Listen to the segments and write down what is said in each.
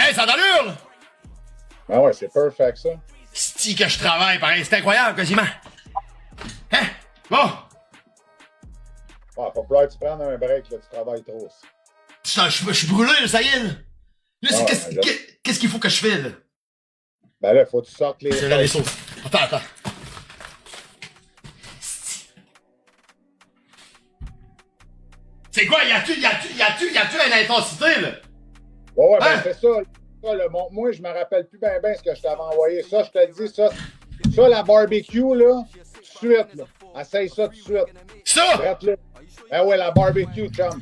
Hey, ça d'allure! Ah ouais, c'est perfect, ça. C'est que je travaille, pareil. C'est incroyable, quasiment. Hein? Bon. Ah, faut falloir que tu prennes un break, là, tu travailles trop. Je suis brûlé, là, ça y est, là. Là, c'est qu'est-ce qu'il faut que je fais, là? Ben là, faut que tu sortes les... C'est les sauces. Attends. C'est quoi? Y a-tu une intensité, là? Ouais, Hein? ben c'est ça. Moi, je me rappelle plus bien ce que je t'avais envoyé. Ça, je te le dis, ça, la barbecue, là, tout de suite, là. Essaye ça tout de suite. Ça! Arrête, là. Ben ouais, la barbecue, chum.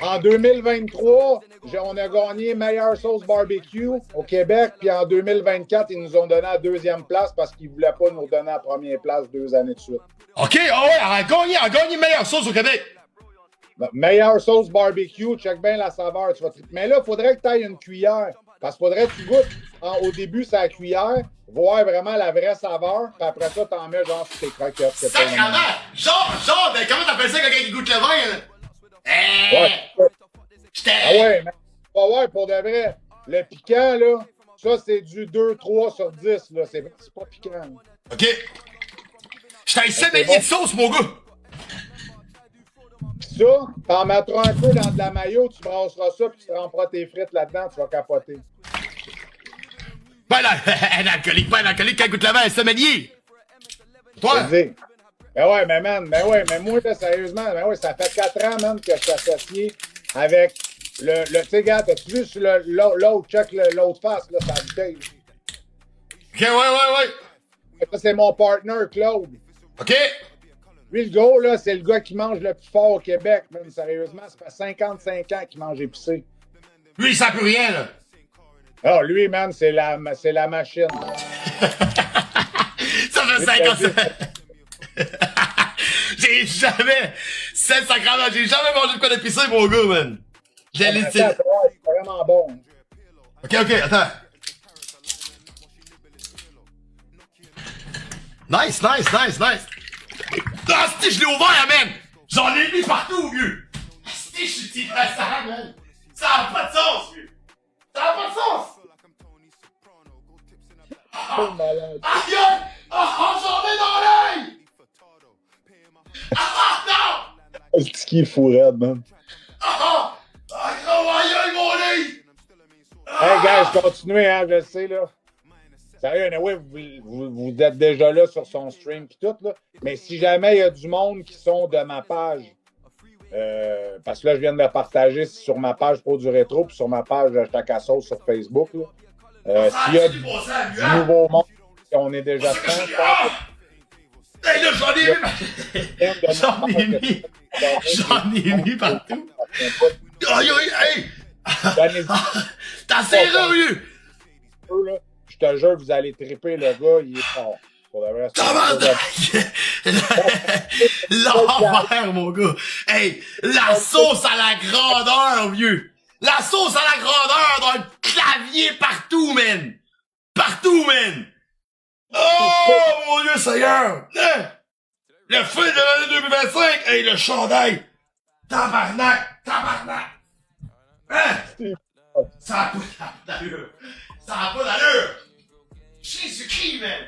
En 2023, on a gagné meilleure sauce barbecue au Québec, puis en 2024, ils nous ont donné la deuxième place parce qu'ils ne voulaient pas nous donner la première place 2 années de suite. OK, ah ouais, elle a gagné meilleure sauce au Québec. Meilleure sauce barbecue, check bien la saveur. Mais là, il faudrait que tu ailles une cuillère. Parce qu'il faudrait que tu goûtes au début sa cuillère, voir vraiment la vraie saveur, puis après ça, t'en mets genre sur tes croquettes. Sacrement! Genre, ben comment t'appelles ça quelqu'un qui goûte le vin, là? Ouais. Ah ouais, mais pas ouais, pour de vrai. Le piquant, là, ça, c'est du 2-3 sur 10, là. C'est pas piquant. Là. OK. J'étais un sommelier de sauce, mon gars! Ça, t'en mettras un peu dans de la mayo, tu brasseras ça, puis tu tremperas tes frites là-dedans, tu vas capoter. Ben là, un alcoolique, qui goûte le vin, un sommelier! Toi? Ben ouais, mais moi, là, sérieusement, ben ouais, ça fait 4 ans, man, que je suis associé avec tu sais, gars, t'as-tu vu sur l'autre, check l'autre face, là, ça bouteille. OK, ouais. Ça, c'est mon partner, Claude. OK. Lui, le gars, là, c'est le gars qui mange le plus fort au Québec, man, sérieusement, ça fait 55 ans qu'il mange épicé. Lui, il sent plus rien, là. Ah, lui, man, c'est la machine. Ça fait 50 J'ai jamais... C'est sacrément, j'ai jamais mangé de quoi d'épicé, mon gars, man. C'est vraiment bon. OK, attends. Nice. Ah, si, je l'ai ouvert, man. J'en ai mis partout, vieux. Si, je suis innocent, man. Ça a pas de sens, vieux. Ça a pas de sens. Oh, malade. Aïe! J'en ai dans l'œil! Non! C'est qui est fou raide, man. Gros aïe, mon lit! Hey, guys, continuez, hein, je le sais, là. Sérieux, anyway, vous êtes déjà là sur son stream pis tout, là. Mais si jamais il y a du monde qui sont de ma page, parce que là, je viens de le partager sur ma page Pro du Rétro puis sur ma page Tacassos sur Facebook, là. S'il y a du nouveau monde, on est déjà 100. Hey, là, j'en ai mis partout. Aïe, hey! T'as serré, vieux! Je te jure, vous allez triper, le gars, il est fort. Pour la vraie L'envers, mon gars! Hey, la sauce à la grandeur, vieux! La sauce à la grandeur dans le clavier partout, man! Partout, man! Oh, mon Dieu Seigneur! Le feu de l'année 2025! Hey, le chandail! Tabarnak! Hein? Ça a pas d'allure! Jésus-Christ, man!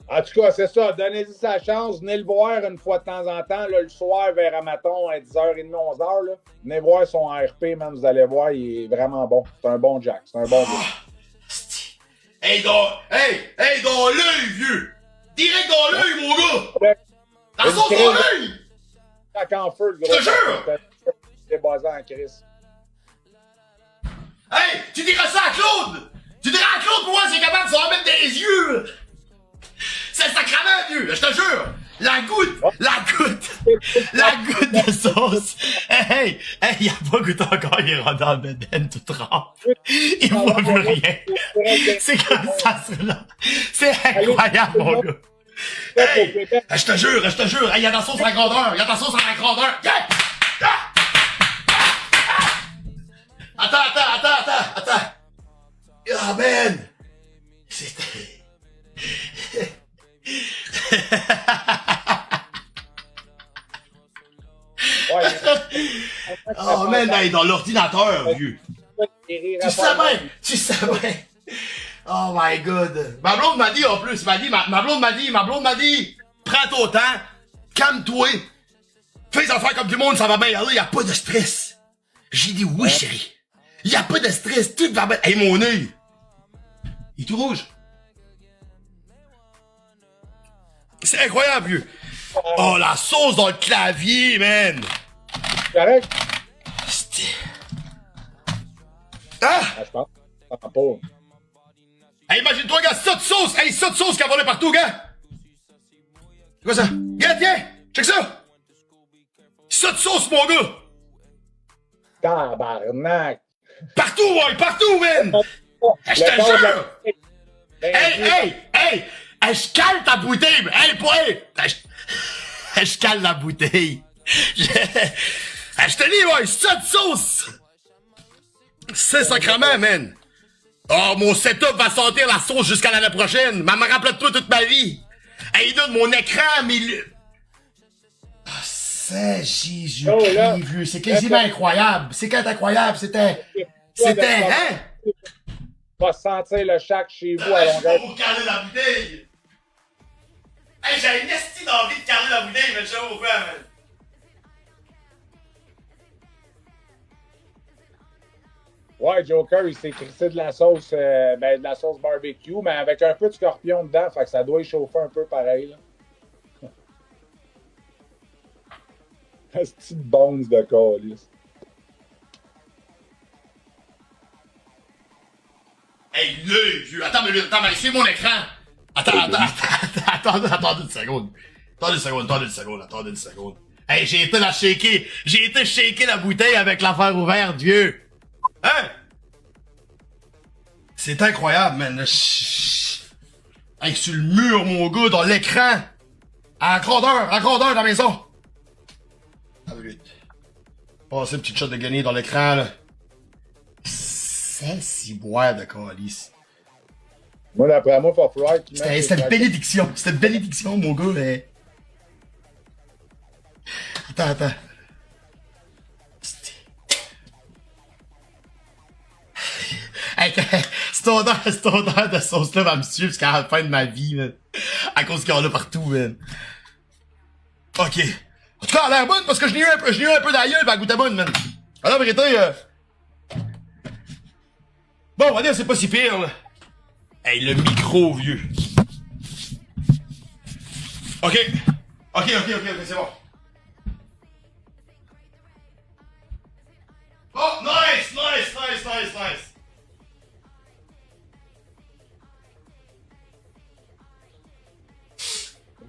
En tout cas, c'est ça. Donnez-y sa chance. Venez le voir une fois de temps en temps. Là, le soir, vers, mettons, 10h30, 11h. Là. Venez voir son RP, man. Vous allez voir, il est vraiment bon. C'est un bon Jack. C'est un bon gars. Hey, dans l'œil, vieux! Direct dans l'œil, mon gars! La sauce dans l'œil! Tac en feu, le gros. Je te jure! C'est basé en crise. Hey! Tu diras ça à Claude! Tu diras à Claude, pour moi, c'est capable de s'en mettre dans les yeux! C'est sacrément, vieux! Je te jure! La goutte de sauce! Hey! Il a pas goûté encore, il est rendu en bedaine tout trempe. Il voit plus rien. C'est comme ça, cela. C'est incroyable, mon gars. Hey! Je te jure! Hey, il y a de la sauce à la grandeur! Yeah! Attends! Ah, man! C'était... Oh, man, dans l'ordinateur, vieux! Il rirait Tu pas sais de même. bien, tu sais bien. Oh my god. Ma blonde m'a dit en plus, ma blonde m'a dit, prends ton temps, calme-toi, fais les affaires comme du monde, ça va bien aller, y a pas de stress. J'ai dit oui, chérie. Y a pas de stress, tout va bien. Hey, mon œil. Il est tout rouge. C'est incroyable, vieux. Oh, la sauce dans le clavier, man. Correct? C'était... Ah! Ah, je pense. Ah, pas. Hey, imagine-toi, gars, ça de sauce! Hey, ça de sauce qui a volé partout, gars! C'est quoi ça? Gars, tiens! Check ça! Ça de sauce, mon gars! Tabarnak! Partout, ouais! Partout, man! Hey, je te Le corps de la- jure! Hey! Hey, je cale ta bouteille! Hey, pas hey! Hey, je cale la bouteille! Hey, je te dis, ouais, ça de sauce! C'est sacrement, man! Oh, mon setup va sentir la sauce jusqu'à l'année prochaine! Mais me rappelle de toi toute ma vie! Hey, donne mon écran, mais le... Ah, c'est Jésus-Christ, Oh, là. vieux. C'est quasiment incroyable. C'est quand incroyable. C'était... Hein? Va sentir le chac chez vous à longueur. Pour caler la bouteille! Hey, j'ai une esti d'envie de caler la bouteille, mais je sais pas pourquoi, man. Ouais, Joker, il s'est crissé de la sauce, de la sauce barbecue, mais avec un peu de scorpion dedans, fait que ça doit échauffer un peu pareil, là. Petite bones de calice. Hey, l'œil, vieux. Attends, mais c'est mon écran. Attends une seconde. Attendez une seconde. Hey, j'ai été shaker la bouteille avec l'affaire ouverte, vieux. Hein? C'est incroyable, man. Hey, sur le mur, mon gars, dans l'écran. À grandeur dans la maison. Ah, oui. Passez une petite shot de gagner dans l'écran, là. C'est si boire de calice. Moi, d'après moi, il va falloir qu'il C'était une bénédiction. C'était une bénédiction, mon gars, mais... Attends. Hey, cette odeur de sauce-là va me suivre jusqu'à la fin de ma vie, man. À cause qu'il y en a partout, man. Ok. En tout cas, elle a l'air bonne parce que je l'ai eu un peu d'ailleurs, pis elle goûtait bonne, man. À la vérité, bon, on va dire c'est pas si pire, là. Hey, le micro, vieux. Ok, c'est bon. Oh, nice.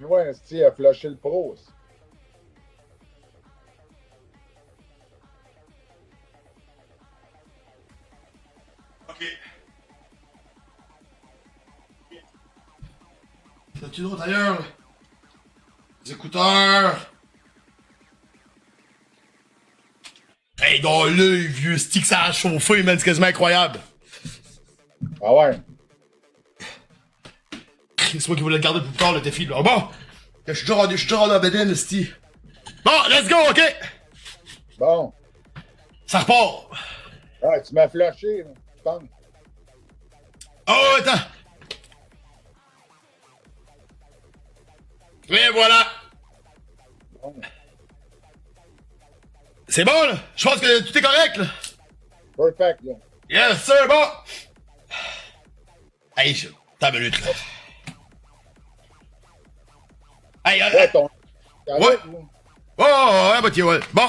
Ouais, il a flushé le pro. Ça. Ok. T'as-tu d'autres ailleurs? Les écouteurs. Hey, dans l'œil, vieux stick, ça a chauffé, man, c'est quasiment incroyable. Ah ouais. C'est moi qui voulais le garder plus tard, le défi, là. Bon, je suis déjà rendu à Beden, le sti. Bon, let's go, ok? Bon. Ça repart. Ah, tu m'as flushé, là, je pense. Oh, attends. Et voilà. Bon. C'est bon, là? Je pense que tout est correct, là. Perfect, là. Yes, sir, bon. Hey, t'as une minute, là. Hey, Ouais, ton... Ouais. Ouais, bah, tiens, ouais. Bon.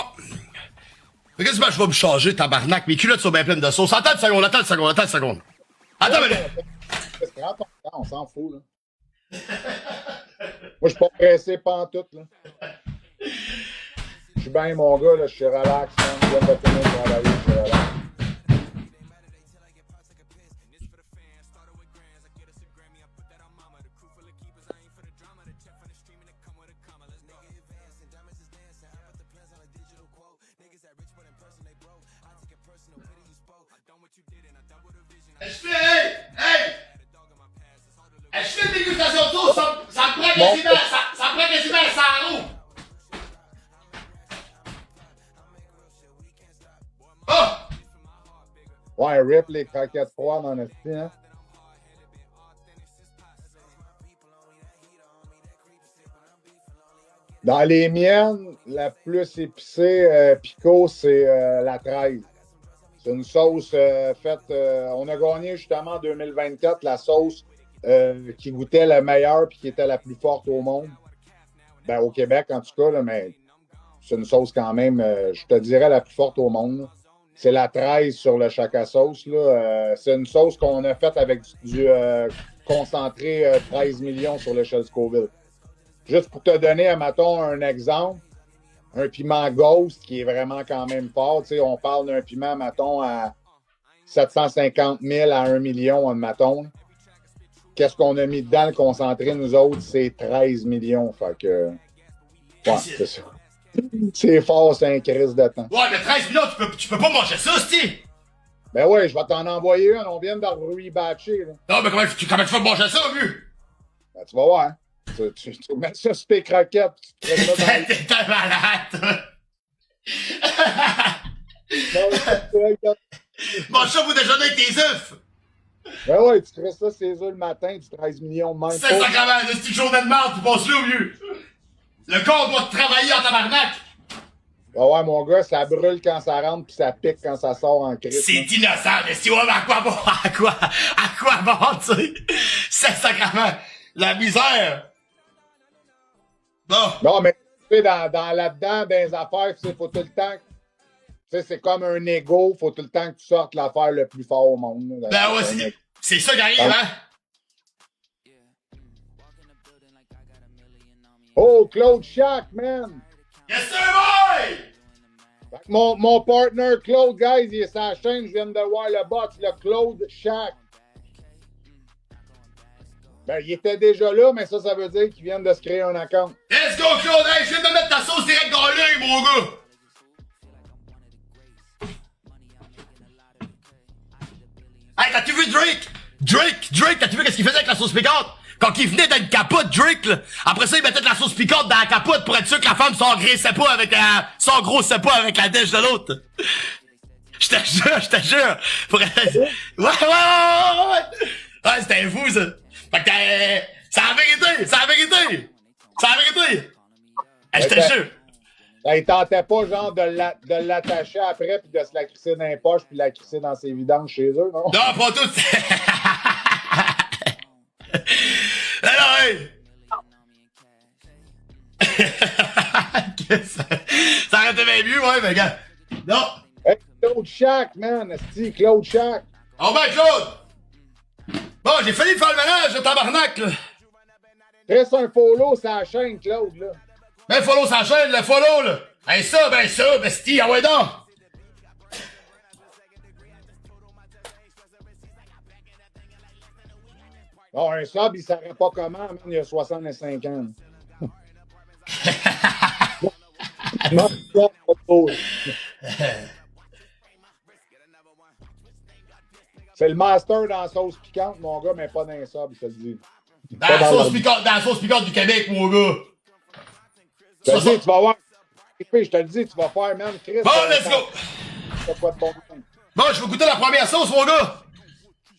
Mais qu'est-ce que je vais me changer, tabarnak? Mes culottes sont bien pleines de sauce. Attends une seconde. Attends, mais... Prends ton temps, on s'en fout, là. Moi, je suis pas pressé pantoute, là. Je suis bien, mon gars, là, je suis relax, man. Je viens de finir de travailler, je suis relax. Hey! Je fais une dégustation de sauce, ça me prend quasiment un sarreau. Oh! Ouais, rip les croquettes froides en esti, hein. Dans les miennes, la plus épicée, Pico, c'est la 13. C'est une sauce faite. On a gagné justement en 2024 la sauce qui goûtait la meilleure et qui était la plus forte au monde. Ben, au Québec, en tout cas, là, mais c'est une sauce quand même, je te dirais, la plus forte au monde, là. C'est la 13 sur le Chaka sauce. Là. C'est une sauce qu'on a faite avec du concentré 13 millions sur l'échelle Scoville. Juste pour te donner, mettons, un exemple, un piment Ghost qui est vraiment quand même fort. Tu sais, on parle d'un piment, mettons, à 750 000 à 1 million, mettons. Qu'est-ce qu'on a mis dedans, le concentré, nous autres, c'est 13 millions. Fait que, ouais, c'est ça. C'est fort, c'est un crise de temps. Ouais, mais 13 millions, tu peux pas manger ça, c'ti! Ben ouais, je vais t'en envoyer un. On vient de rebatcher, là. Non, mais comment tu fais manger ça, vu? Ben, tu vas voir. Tu mets ça sur tes croquettes. Tu te ça dans T'es un malade, mange ça pour déjeuner avec tes œufs! Ben ouais, tu ferais ça ces œufs le matin, du 13 millions de même. C'est sacrément, c'est une journée de merde, tu passes là, vieux! Le corps doit travailler en tabarnak! Ben ouais, mon gars, ça brûle quand ça rentre puis ça pique quand ça sort en crise. C'est innocent, mais si ouais, mais à quoi bon? À quoi bon, tu sais? C'est sacrément la misère! Bon. Non, mais tu sais, dans là-dedans, dans les affaires, tu sais, faut tout le temps. Tu sais, c'est comme un ego, faut tout le temps que tu sortes l'affaire le plus fort au monde. Là, Ben ouais, c'est ça qui arrive, hein? Oh, Claude Shack, man! Yes, sir, boy! Mon partner Claude, guys, il est sur la chaîne, je viens de voir le bot, le Claude Shack. Ben, il était déjà là, mais ça veut dire qu'il vient de se créer un account. Let's go, Claude! Hey, je viens de mettre ta sauce direct dans l'œil, mon gars! Hey, t'as-tu vu Drake? Drake, t'as-tu vu qu'est-ce qu'il faisait avec la sauce piquante? Quand il venait d'une capote, Drake, là, après ça, il mettait de la sauce piquante dans la capote pour être sûr que la femme s'engraissait pas avec s'engrossait pas avec la dèche de l'autre. Je te jure. Pour être... Ouais. Ouais, c'était fou, ça. Fait que c'est la vérité. Hey, je te jure. Il tentait pas, genre, de l'attacher après puis de se la crisser dans les poches puis de la crisser dans ses vidanges chez eux, non? Non, pas tout. Alors, hey! Ça aurait été bien mieux, ouais, mais gars. Non! Hey, Claude Shack, man! Esti, Claude Shack! Oh ben, Claude! Bon, j'ai failli faire le ménage, le tabarnak, là. Reste un follow sur la chaîne, Claude, là. Ben, follow sa chaîne, le follow, là. Ben, ça, bestie, ah ouais, donc! Bon, un sub, il savait pas comment, man, il y a 65 ans. Non, c'est le master dans la sauce piquante, mon gars, mais pas dans les subs, je te le dis. Dans la sauce piquante du Québec, mon gars. Je te le dis, tu vas voir. Je te le dis, tu vas faire, man, Chris. Bon, let's go! Bon, je vais goûter la première sauce, mon gars!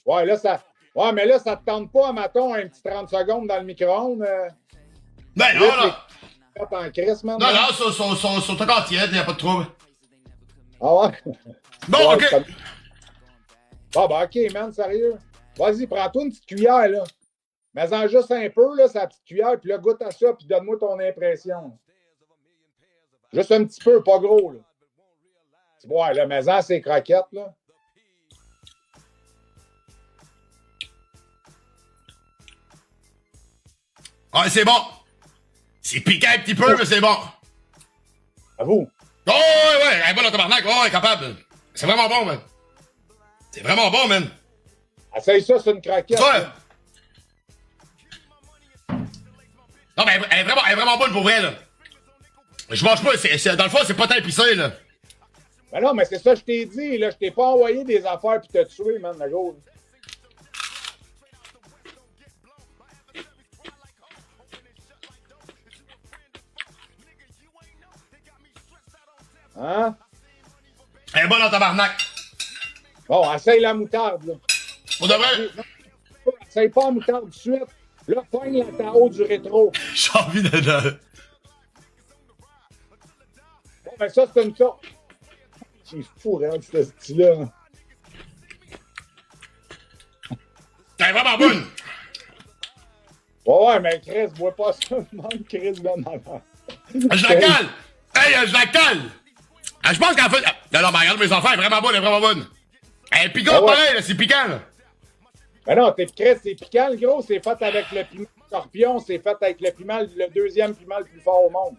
Ouais, là, ça. Ouais, mais là, ça te tente pas, mettons, un petit 30 secondes dans le micro-ondes. Ben non, non. En crise, man. Non, non, sont encore tièdes, y'a pas de trouble. Ah ouais? Bon, ouais, ok. Ah, ben, ok, man, sérieux. Vas-y, prends-toi une petite cuillère, là. Mets-en juste un peu, là, sa petite cuillère, puis là, goûte à ça, puis donne-moi ton impression. Juste un petit peu, pas gros, là. Ouais, là, mets-en ses croquettes, là. Ouais, c'est bon. C'est piquant un petit peu, mais c'est bon. À vous. Oh, ouais, elle est bonne en tabarnak, ouais, capable. C'est vraiment bon, man. C'est vraiment bon, man. Essaye ça, c'est une croquette. Ouais. Non, mais elle est vraiment bonne pour vrai, là. Je mange pas, dans le fond, c'est pas tant épicé, là. Ben non, mais c'est ça que je t'ai dit, là. Je t'ai pas envoyé des affaires pis t'as tué, man, le gars. Hein? Elle est bonne en tabarnak. Bon, essaye la moutarde, là. Pour de vrai, Non, essaye pas la moutarde tout de suite. Là, pogne la Tao du rétro. j'ai envie de... Bon, ben ça, c'est une sorte. C'est fou, hein, ce style-là. T'es vraiment bonne! Ouais, mais Chris, bois pas ça, demande Chris de malade. Je la cale! Hey, je la cale! Je pense qu'en fait... Non, mais regarde mes enfants, elle est vraiment bonne, elle est vraiment bonne. Elle est piquante, Ah ouais. pareil, là, c'est piquant, là. Ben non, Chris, c'est piquant, le gros. C'est fait avec le piment scorpion. C'est fait avec le piment, le deuxième piment le plus fort au monde.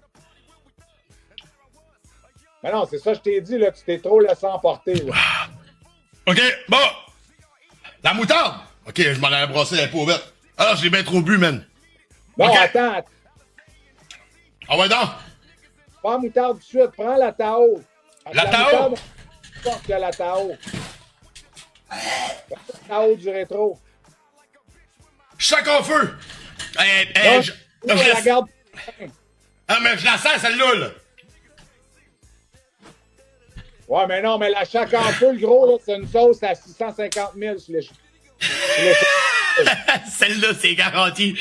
Ben non, c'est ça que je t'ai dit, là. Tu t'es trop laissé emporter, là. OK, bon. La moutarde. OK, je m'en avais brossé les pauvettes. Alors, j'ai bien trop bu, man. Non, OK. attends. Ah ouais, donc. Pas la moutarde tout de suite. Prends la Tao. La Tao? moutarde, c'est plus fort que la Tao. La Tao du rétro. Chaque en feu. Non, Je la laisse- garde. Ah, mais je la sens, celle-là, là. Ouais, mais non, mais la chaque en feu, le gros, là, c'est une sauce à 650 000 sur les... Celle-là, c'est garanti.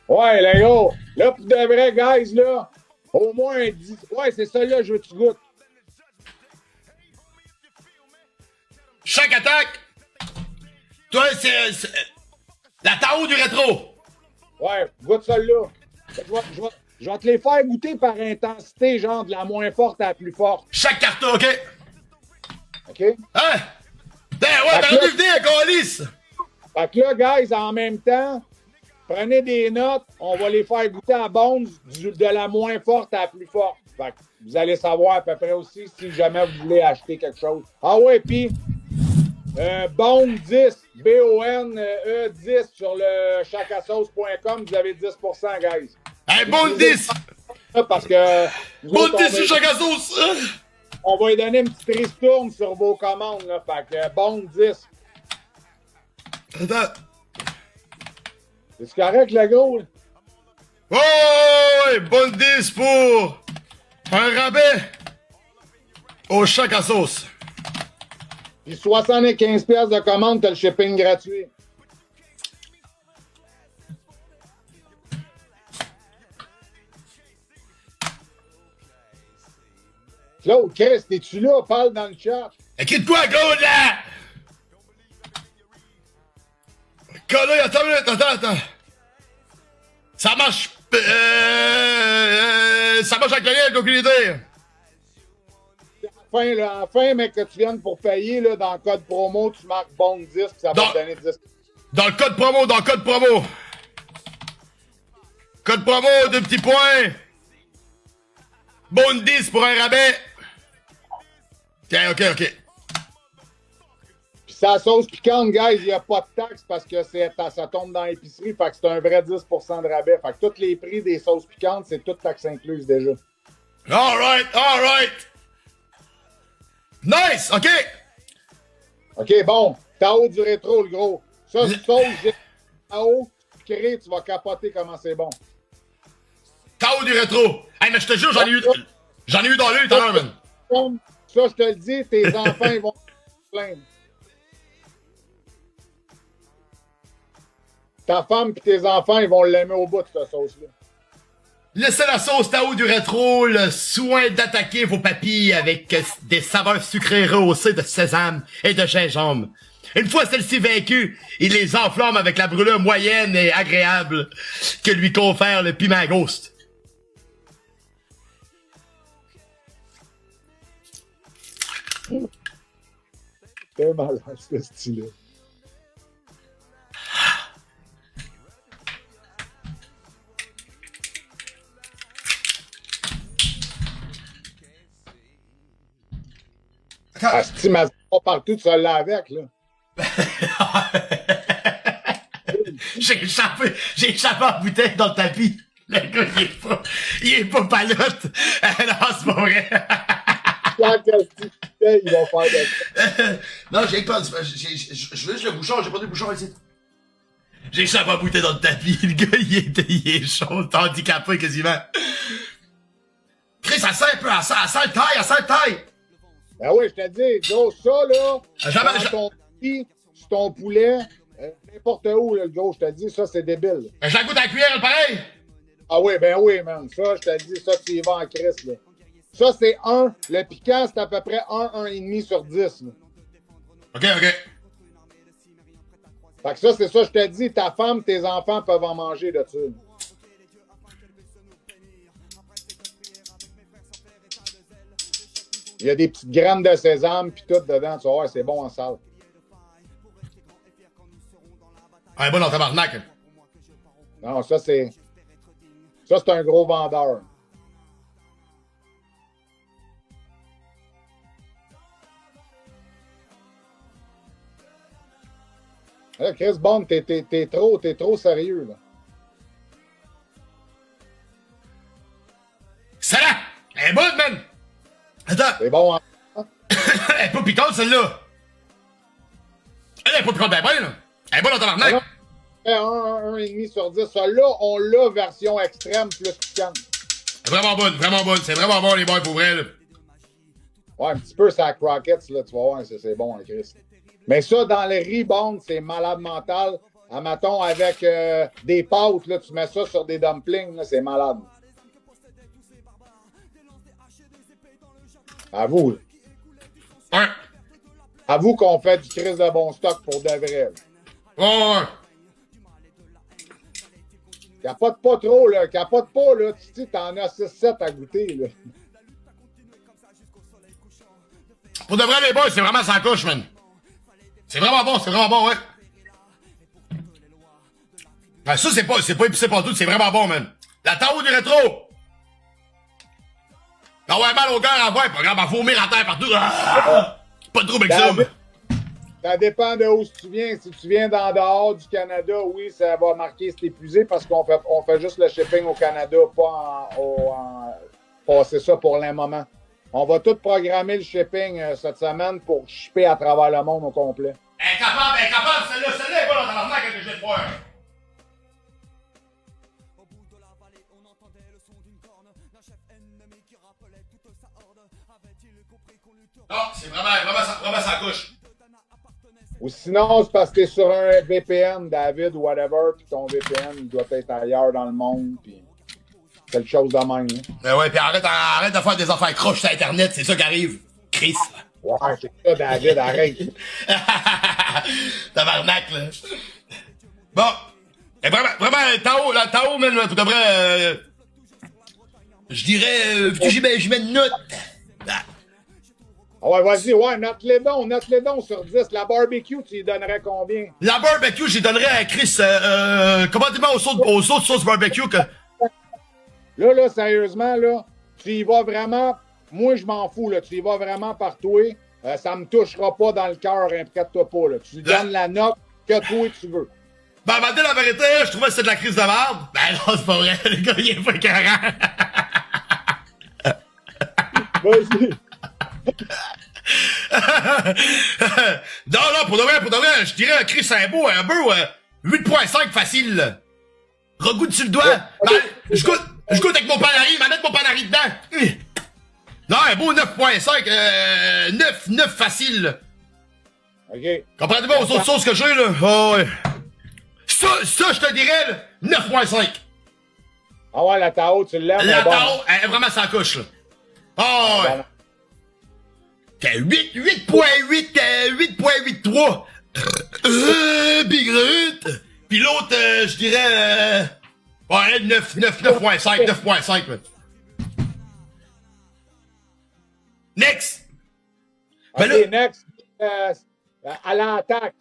Ouais, les gars, là, pour de vrai, guys, là, au moins 10... Ouais, c'est ça, là, je veux que tu goûtes. Chaque attaque. Toi, c'est... La Tao du rétro. Ouais, goûte celle-là. Je vais te les faire goûter par intensité, genre de la moins forte à la plus forte. Chaque carton, OK? OK? Hein? Ben ouais, Fait t'as que là- rendu venir, Colis! Fait que là, guys, en même temps, prenez des notes, on va les faire goûter à Bones de la moins forte à la plus forte. Fait que vous allez savoir à peu près aussi si jamais vous voulez acheter quelque chose. Ah ouais, puis Bone 10, B-O-N-E 10 sur le chacasauce.com, vous avez 10%, guys. Hey, bon 10! Parce que nous Bon autres, 10 sur chaque sauce! on va lui donner une petite ristourne sur vos commandes. Là. Fait que Bone 10. Attends. C'est correct, le gros? Là? Oh, ouais, bon 10 pour un rabais au chac à sauce. Puis 75$ de commande, t'as le shipping gratuit. Claude, Chris, t'es-tu là? Parle dans le chat. Quitte-toi, Claude, là! Claude, attends une minute, attends. Ça marche... ça marche avec le lien, avec aucune idée. Enfin, mec, que tu viennes pour payer, là, dans le code promo, tu marques bon 10, puis ça va Dans- te donner 10. Dans le code promo. Code promo, 2 petits points. Bon 10 pour un rabais. Tiens, OK. Puis sa sauce piquante, guys, il n'y a pas de taxe parce que ça tombe dans l'épicerie, fait que c'est un vrai 10% de rabais. Fait que tous les prix des sauces piquantes, c'est toute taxe incluse déjà. All right. Nice, OK. OK, bon. Tao du rétro, le gros. Ça, c'est sauce, j'ai Tao, sucré, tu vas capoter comment c'est bon. Tao du rétro. Hey, mais je te jure, j'en ai eu dans l'œil tout à l'heure, man. Ça, je te le dis, tes enfants, ils vont se plaindre. Ta femme et tes enfants, ils vont l'aimer au bout de cette sauce-là. Laissez la sauce Tao du rétro le soin d'attaquer vos papilles avec des saveurs sucrées rehaussées de sésame et de gingembre. Une fois celle-ci vaincue, il les enflamme avec la brûlure moyenne et agréable que lui confère le piment ghost. C'est malade, ce style-là. Ah, si ma pas partout, tu l'as avec, là. J'ai échappé la bouteille dans le tapis. Le gars, il est pas palote. Non, c'est pas vrai. Ils vont faire de ça. Non, je veux juste le bouchon, j'ai pas de bouchon ici. J'ai échappé la bouteille dans le tapis. Le gars, il est chaud, handicapé quasiment. Chris, ça sent un peu, ça sent le taille, Ben oui, je te dis, gros, ça, là, Jamais, dans ton riz, sur ton poulet, n'importe où, là, le gros, je te dis, ça, c'est débile. je la goûte à la cuillère, pareil. Ah oui, ben oui, man. Ça, je te dis, ça, tu y vas en crise, là. Ça, c'est 1. Le piquant, c'est à peu près 1, 1,5 sur 10, là. OK, OK. Fait que ça, c'est ça, je te dis, ta femme, tes enfants peuvent en manger de ça. Il y a des petites graines de sésame puis tout dedans, tu vas voir, c'est bon en salle. Ah, bon dans tabarnak. Non, ça, c'est un gros vendeur. Là, Chris Bond, t'es trop sérieux, là. C'est là! Elle est bonne, man! Attends! C'est bon, hein? Elle est pas piquante, celle-là! Elle est pas piquante ben là! Elle est bonne dans tabarnak! 1,5 sur 10. Ça, là, on l'a version extrême plus piquante. C'est vraiment bonne, vraiment bonne. C'est vraiment bon, les boys, pour vrai, là. Ouais, un petit peu ça croquette, là, tu vas voir, c'est bon, hein, Chris. Mais ça, dans le riz Bond, c'est malade mental. Admettons, avec des pâtes, là, tu mets ça sur des dumplings, là, c'est malade. Avoue, là. Ouais. Avoue qu'on fait du Chris de bon stock pour de vrai. Ouais. Capote pas trop, là. Capote pas, là. Tu sais, t'en as 6-7 à goûter, là. Pour de vrai, les boys, c'est vraiment sa couche, man. C'est vraiment bon, ouais. Ben, ça, c'est pas épicé partout, c'est vraiment bon, man. La Tao du rétro! Ah ouais, mal au cœur à voir, pas grave, à vomir à terre partout. Ah! Pas de trouble avec ça. Ça dépend de où tu viens. Si tu viens d'en dehors du Canada, oui, ça va marquer c'est épuisé parce qu'on fait juste le shipping au Canada, pas passer ça pour le moment. On va tout programmer le shipping cette semaine pour shipper à travers le monde au complet. Elle est capable, celle-là est pas dans ta marque que je vais te voir. Non, c'est vraiment sa couche. Ou sinon, c'est parce que t'es sur un VPN, David, ou whatever, puis ton VPN, il doit être ailleurs dans le monde, puis quelque chose de même. Hein. Ben ouais, pis arrête de faire des affaires croches sur Internet, c'est ça qui arrive. Chris. Ouais, c'est ça, David, arrête. Tabarnak, là. Bon. Et vraiment, Tao, man, pour de vrai, je dirais, j'y mets une note. Ah ouais, vas-y, ouais, note-les dons sur 10. La barbecue, tu lui donnerais combien? La barbecue, j'y donnerais à Chris, comment dis-moi aux autres sauces barbecue que... Là, sérieusement, là, tu y vas vraiment, moi, je m'en fous, là, tu y vas vraiment par toi, ça me touchera pas dans le cœur, inquiète-toi pas, là. Tu lui donnes la note que toi, tu veux. Ben, à dire la vérité, je trouvais que c'était de la crise de merde. Ben non, c'est pas vrai, le gars, il est pas écœurant. Vas-y. Non, pour de vrai, je dirais, Chris, c'est un beau, 8.5 facile. Regoute sur le doigt. Ben, je goûte avec mon panari, je vais mettre mon panari dedans. Non, un beau 9.5, 9 facile. OK. Comprenez-moi aux autres sauces que j'ai, là? Oh, ouais. Ça, je te dirais, là, 9.5. Ah ouais, la Tao, tu l'aimes? La Tao, elle est vraiment sans couche, là. Oh, ouais. T'as 8.8, 8.83. Big Ruth. Puis l'autre, je dirais, ouais, 9.5, man. Next. OK, Ben là, next. À l'attaque.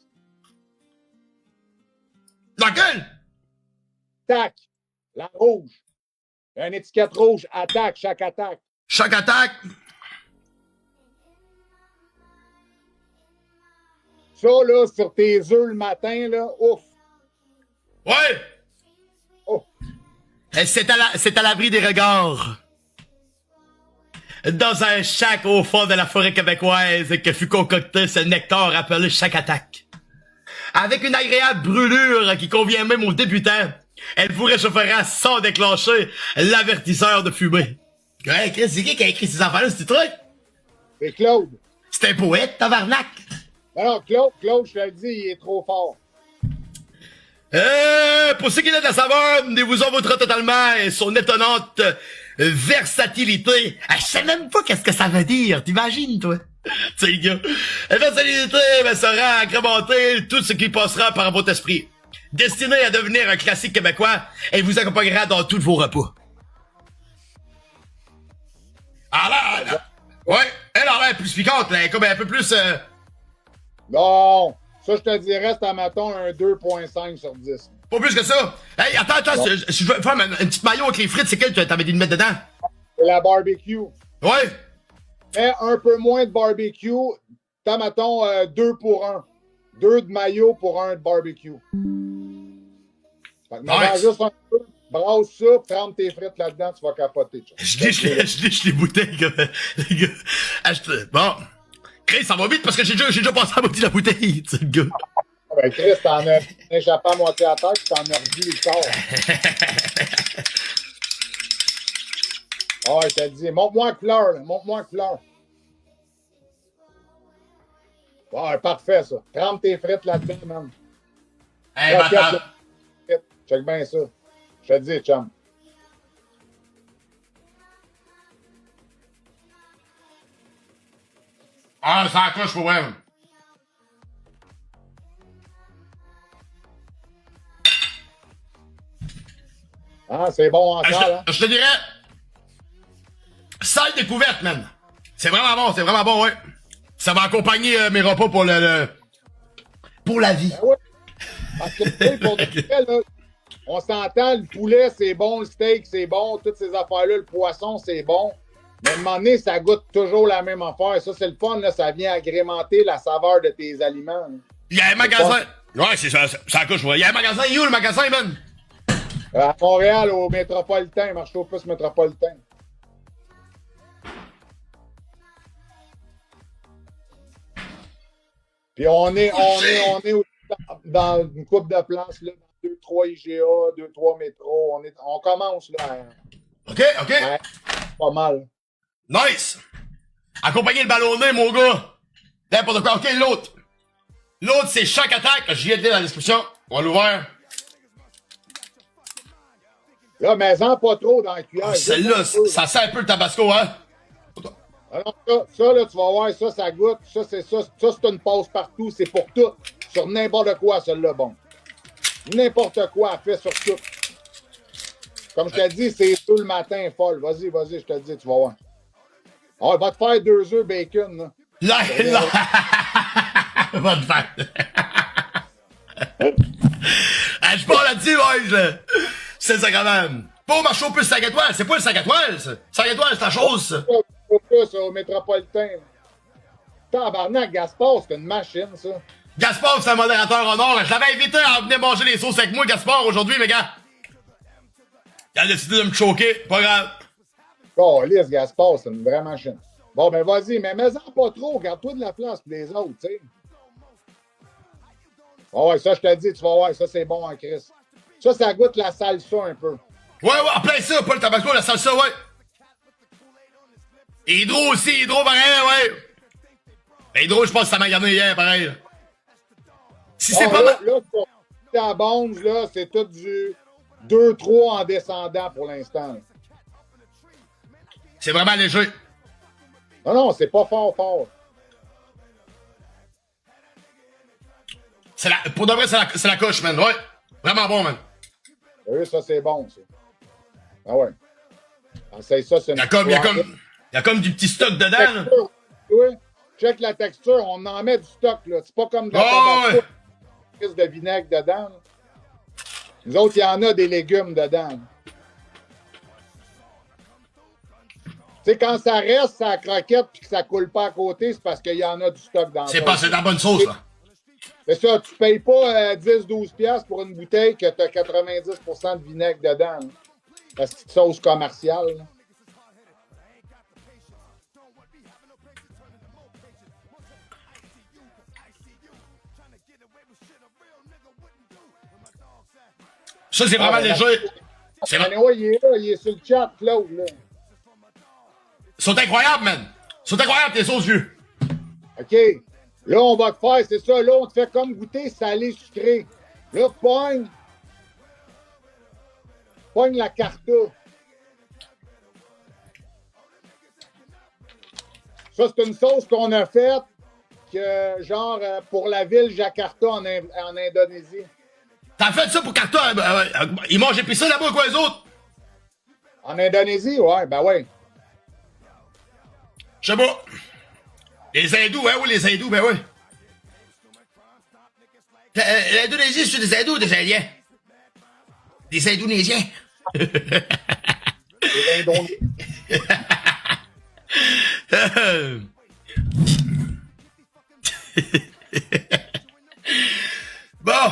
laquelle? Attaque. La rouge. Il y a une étiquette rouge. Attaque, chaque attaque. Chaque attaque. Ça, là, sur tes œufs le matin, là, ouf. Ouais. Oh. C'est à l'abri des regards. Dans un chac au fond de la forêt québécoise que fut concocté ce nectar appelé chaque attaque. Avec une agréable brûlure qui convient même aux débutants, elle vous réchauffera sans déclencher l'avertisseur de fumée. Ouais, Chris, c'est qui a écrit ces affaires-là, ce truc? C'est Claude. C'est un poète, tabarnak. Non, Claude, je te le dis, il est trop fort. Pour ce qui est de la saveur, nous vous en vaudra totalement et son étonnante versatilité. Je sais même pas qu'est-ce que ça veut dire, t'imagines, toi? Tu sais, le gars. La versatilité, sera agrémenter tout ce qui passera par votre esprit. Destiné à devenir un classique québécois et vous accompagnera dans tous vos repas. Ah là, ouais, elle a l'air plus piquante, là, comme un peu plus... Non, ça, je te dirais, c'est à mettons un 2.5 sur 10. Pas plus que ça. Hey, attends, je veux faire une petite maillot avec les frites, c'est quelle que t'avais dit de mettre dedans? C'est la barbecue. Ouais. Mais un peu moins de barbecue, t'as, mettons, 2 pour 1. 2 de mayo pour 1 de barbecue. Fait que Nice. juste un peu, brasse ça, trempe tes frites là-dedans, tu vas capoter. Je liche les bouteilles, comme, les gars. Bon. Chris, ça va vite parce que j'ai déjà passé à moitié de la bouteille, tu sais, le gars. Ben, Chris, t'en as échappé à moitié à terre, puis t'en as revu le corps. Ah, je te le dis, montre-moi la couleur, là. Montre-moi la couleur. Ouais, parfait, ça. Trempe tes frites là-dedans, man. Hey, Croquette, frites. Check bien ça. Je te dis, chum. Ah, ça accroche pour vrai. Ah, c'est bon encore, hein? Je te dirais... Sale découverte, man. C'est vraiment bon, ouais. Ça va accompagner mes repas pour pour la vie. Ben ouais. Parce que, tu sais, pour de vrai, là, on s'entend, le poulet, c'est bon, le steak, c'est bon, toutes ces affaires-là, le poisson, c'est bon. Mais à un moment donné, ça goûte toujours la même affaire. Ça, c'est le fun, là, ça vient agrémenter la saveur de tes aliments. Là. Il y a un magasin... Ouais, c'est ça, ça accroche, ouais. Il y a un magasin, il est où le magasin, man? À Montréal, au Métropolitain, marché au plus Métropolitain. Puis on est dans une coupe de place, là, dans 2-3 IGA, 2-3 métros. On commence, là. OK. Ouais, pas mal. Nice. Accompagner le ballonné, mon gars. N'importe quoi. OK, l'autre. L'autre, c'est Chaque Attaque. J'y ai dit dans la description. On va l'ouvrir. Là, mais en pas trop dans la cuillère. Celle-là, ça sent un peu le tabasco, hein? Alors, ça, là, tu vas voir, ça goûte. Ça, c'est une passe partout. C'est pour tout. Sur n'importe quoi, celle-là, bon. N'importe quoi, elle fait sur tout. Comme je te dis, c'est tout le matin, folle. Vas-y, je te dis, tu vas voir. Ah, il va te faire 2 œufs bacon, là. Là. Va te faire. Je pars là-dessus, ouais, c'est le sacrament. Pas au marché au plus 5 étoiles. C'est pas le 5 étoiles, ça. 5 étoiles, c'est la chose, ça. Au plus, au Métropolitain. Tabarnak, Gaspard, c'est une machine, ça. Gaspard, c'est un modérateur en or. Je l'avais invité à venir manger les sauces avec moi, Gaspard, aujourd'hui, mais gars. Il a décidé de me choquer. Pas grave. Oh, lisse, Gaspard, c'est une vraie machine. Bon, ben vas-y, mais mets-en pas trop. Garde-toi de la place pour les autres, tu sais. Oh, ouais, ça, je te dis, tu vas voir, ça, c'est bon en Christ. Ça goûte la salsa un peu. Ouais, en plein ça, pas le tabasco, la salsa, ouais. Hydro aussi, Hydro pareil, ouais. Hydro, je pense que ça m'a gagné hier, pareil. Si c'est pas mal. Là, pour ta bonze, là, c'est tout du 2-3 en descendant pour l'instant. Là. C'est vraiment léger. Non, c'est pas fort. Pour de vrai, c'est la coche, man, ouais. Vraiment bon, man. Oui, ça, c'est bon, ça. Ah ouais. Essaye ça, c'est une... Il y a comme du petit stock dedans, là. Oui, check la texture, on en met du stock, là. C'est pas comme de la tabasco, ouais. De vinaigre dedans. Là. Nous autres, il y en a des légumes dedans. Là. Tu sais, quand ça reste, ça croquette puis que ça coule pas à côté, c'est parce qu'il y en a du stock dans c'est de la bonne sauce, là. C'est ça, tu payes pas 10-12$ pour une bouteille que tu as 90% de vinaigre dedans. Là. Parce que c'est une sauce commerciale. Là. Ça, c'est vraiment léger. C'est vrai. Ouais, il est là, il est sur le chat, Claude. Là. Ils sont incroyables, man. Ils sont incroyables, tes sauces, vieux. OK. Là, on va te faire, c'est ça. Là, on te fait comme goûter salé sucré. Là, pogne la carta. Ça, c'est une sauce qu'on a faite, que, genre, pour la ville Jakarta en Indonésie. T'as fait ça pour Carta? Ils mangent épicé là-bas, quoi, les autres? En Indonésie, ouais, ben ouais. Je sais pas. Les hindous, ouais, oui, les hindous, ben oui. L'Indonésie, c'est des hindous ou des indiens? Des indonésiens. Les Indonésiens. Bon.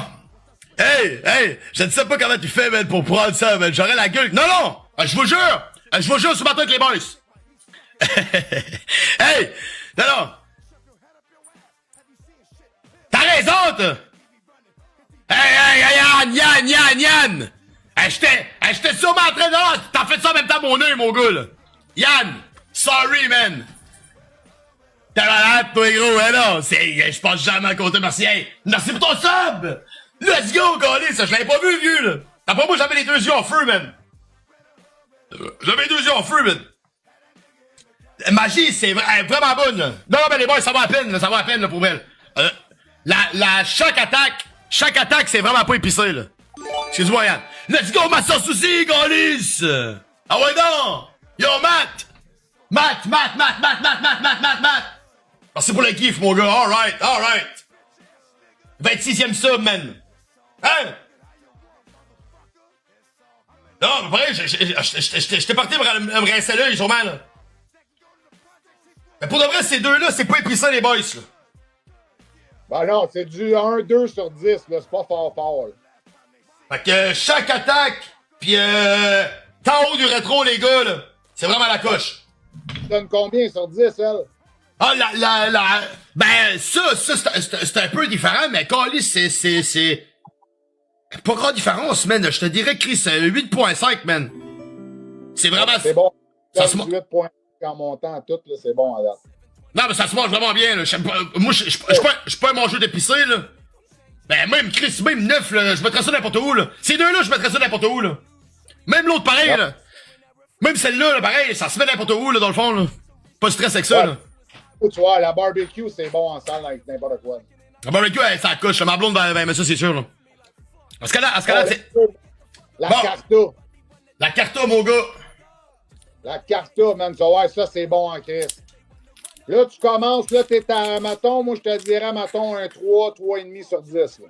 Hey, je ne sais pas comment tu fais, man, pour prendre ça, man. J'aurais la gueule. Non, non! Je vous jure! Je vous jure ce matin avec les boys! Hey! Non! T'as raison, toi! Hey, Yann! J'étais sûrement en train de... T'as fait ça en même temps mon œil, mon gars, là! Yann! Sorry, man! T'es malade, toi, gros, hein, non? Je pense jamais à côté, merci. Hey, merci pour ton sub! Let's go, Colin! Ça, je l'avais pas vu, vieux, là! Après moi, j'avais les deux yeux en feu, man! J'avais les deux yeux en feu, man! Magie, c'est vraiment bonne, là. Non, mais les boys, ça va à peine, là, ça va à peine, là, pour elle. Chaque attaque, c'est vraiment pas épicé, là. Excuse-moi, Yann. Let's go, ma sauce aussi, Golis! Ah ouais, non! Yo, Matt! Merci pour le kiff, mon gars. Alright. 26e sub, man. Hein? Non, mais pareil, j'étais parti me rincer l'œil, sûrement, là. Mais pour de vrai, ces deux-là, c'est pas épicé, les boys, là. Ben non, c'est du 1-2 sur 10, là. C'est pas fort, là. Fait que chaque attaque, pis tant haut du rétro, les gars, là, c'est vraiment la coche. Tu donnes combien sur 10, elle? Ah, ben, ça, c'est un peu différent, mais Calis, c'est pas grande différence, man. Je te dirais, Chris, 8.5, man. C'est vraiment... C'est bon. Ça se 8 points en montant tout, là, c'est bon à date. Non, mais ça se mange vraiment bien, là. Moi, je suis pas un mangeur d'épicé, là. Ben, même Chris, même 9, là, je mettrais ça n'importe où, là. Ces deux-là, je mettrais ça n'importe où, là. Même l'autre, pareil, là. Même celle-là, là, pareil, ça se met n'importe où, là, dans le fond, là. Pas de stress avec ça, là. Tu vois, la barbecue, c'est bon en salle avec n'importe quoi. La barbecue, ça coche, là. Ma blonde, ben, mais ça, c'est sûr, là. À ce cas-là, c'est... La Bon. carta. La carta, mon gars. La carta, man, ça, ouais, ça, c'est bon en crise. Là, tu commences, là, t'es à, mettons, moi, je te dirais, mettons, un 3, 3,5 sur 10, là.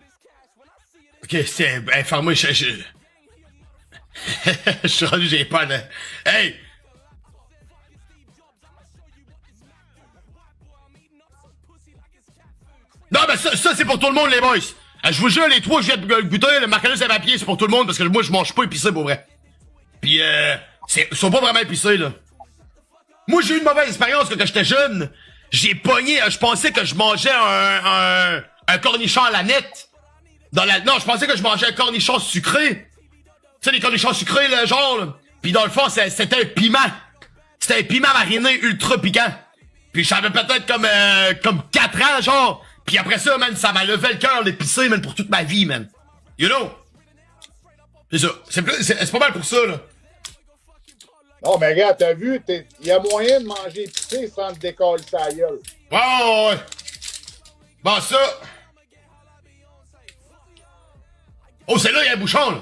Ok, c'est... Enfin, moi, je suis rendu, j'ai peur de... Hey! Non, mais ça c'est pour tout le monde, les boys. Je vous jure, les trois que je viens de goûter, le marquage à papier, c'est pour tout le monde, parce que moi, je mange pas épicé, pour vrai. Puis, ils sont pas vraiment épicés, là. Moi, j'ai eu une mauvaise expérience quand j'étais jeune. J'ai pogné, je pensais que je mangeais un cornichon à la nette. Non, je pensais que je mangeais un cornichon sucré. Tu sais, les cornichons sucrés, là, genre, là. Puis dans le fond, c'était un piment. C'était un piment mariné ultra piquant. Puis j'avais peut-être comme 4 ans, genre. Puis après ça, man, ça m'a levé le cœur l'épicé, man, pour toute ma vie, man. You know? C'est ça. C'est pas mal pour ça, là. Non, mais regarde, t'as vu, il y a moyen de manger épicé sans te décoller sa gueule. Ouais. Bon, ça. Oh, c'est là, il y a un bouchon, là.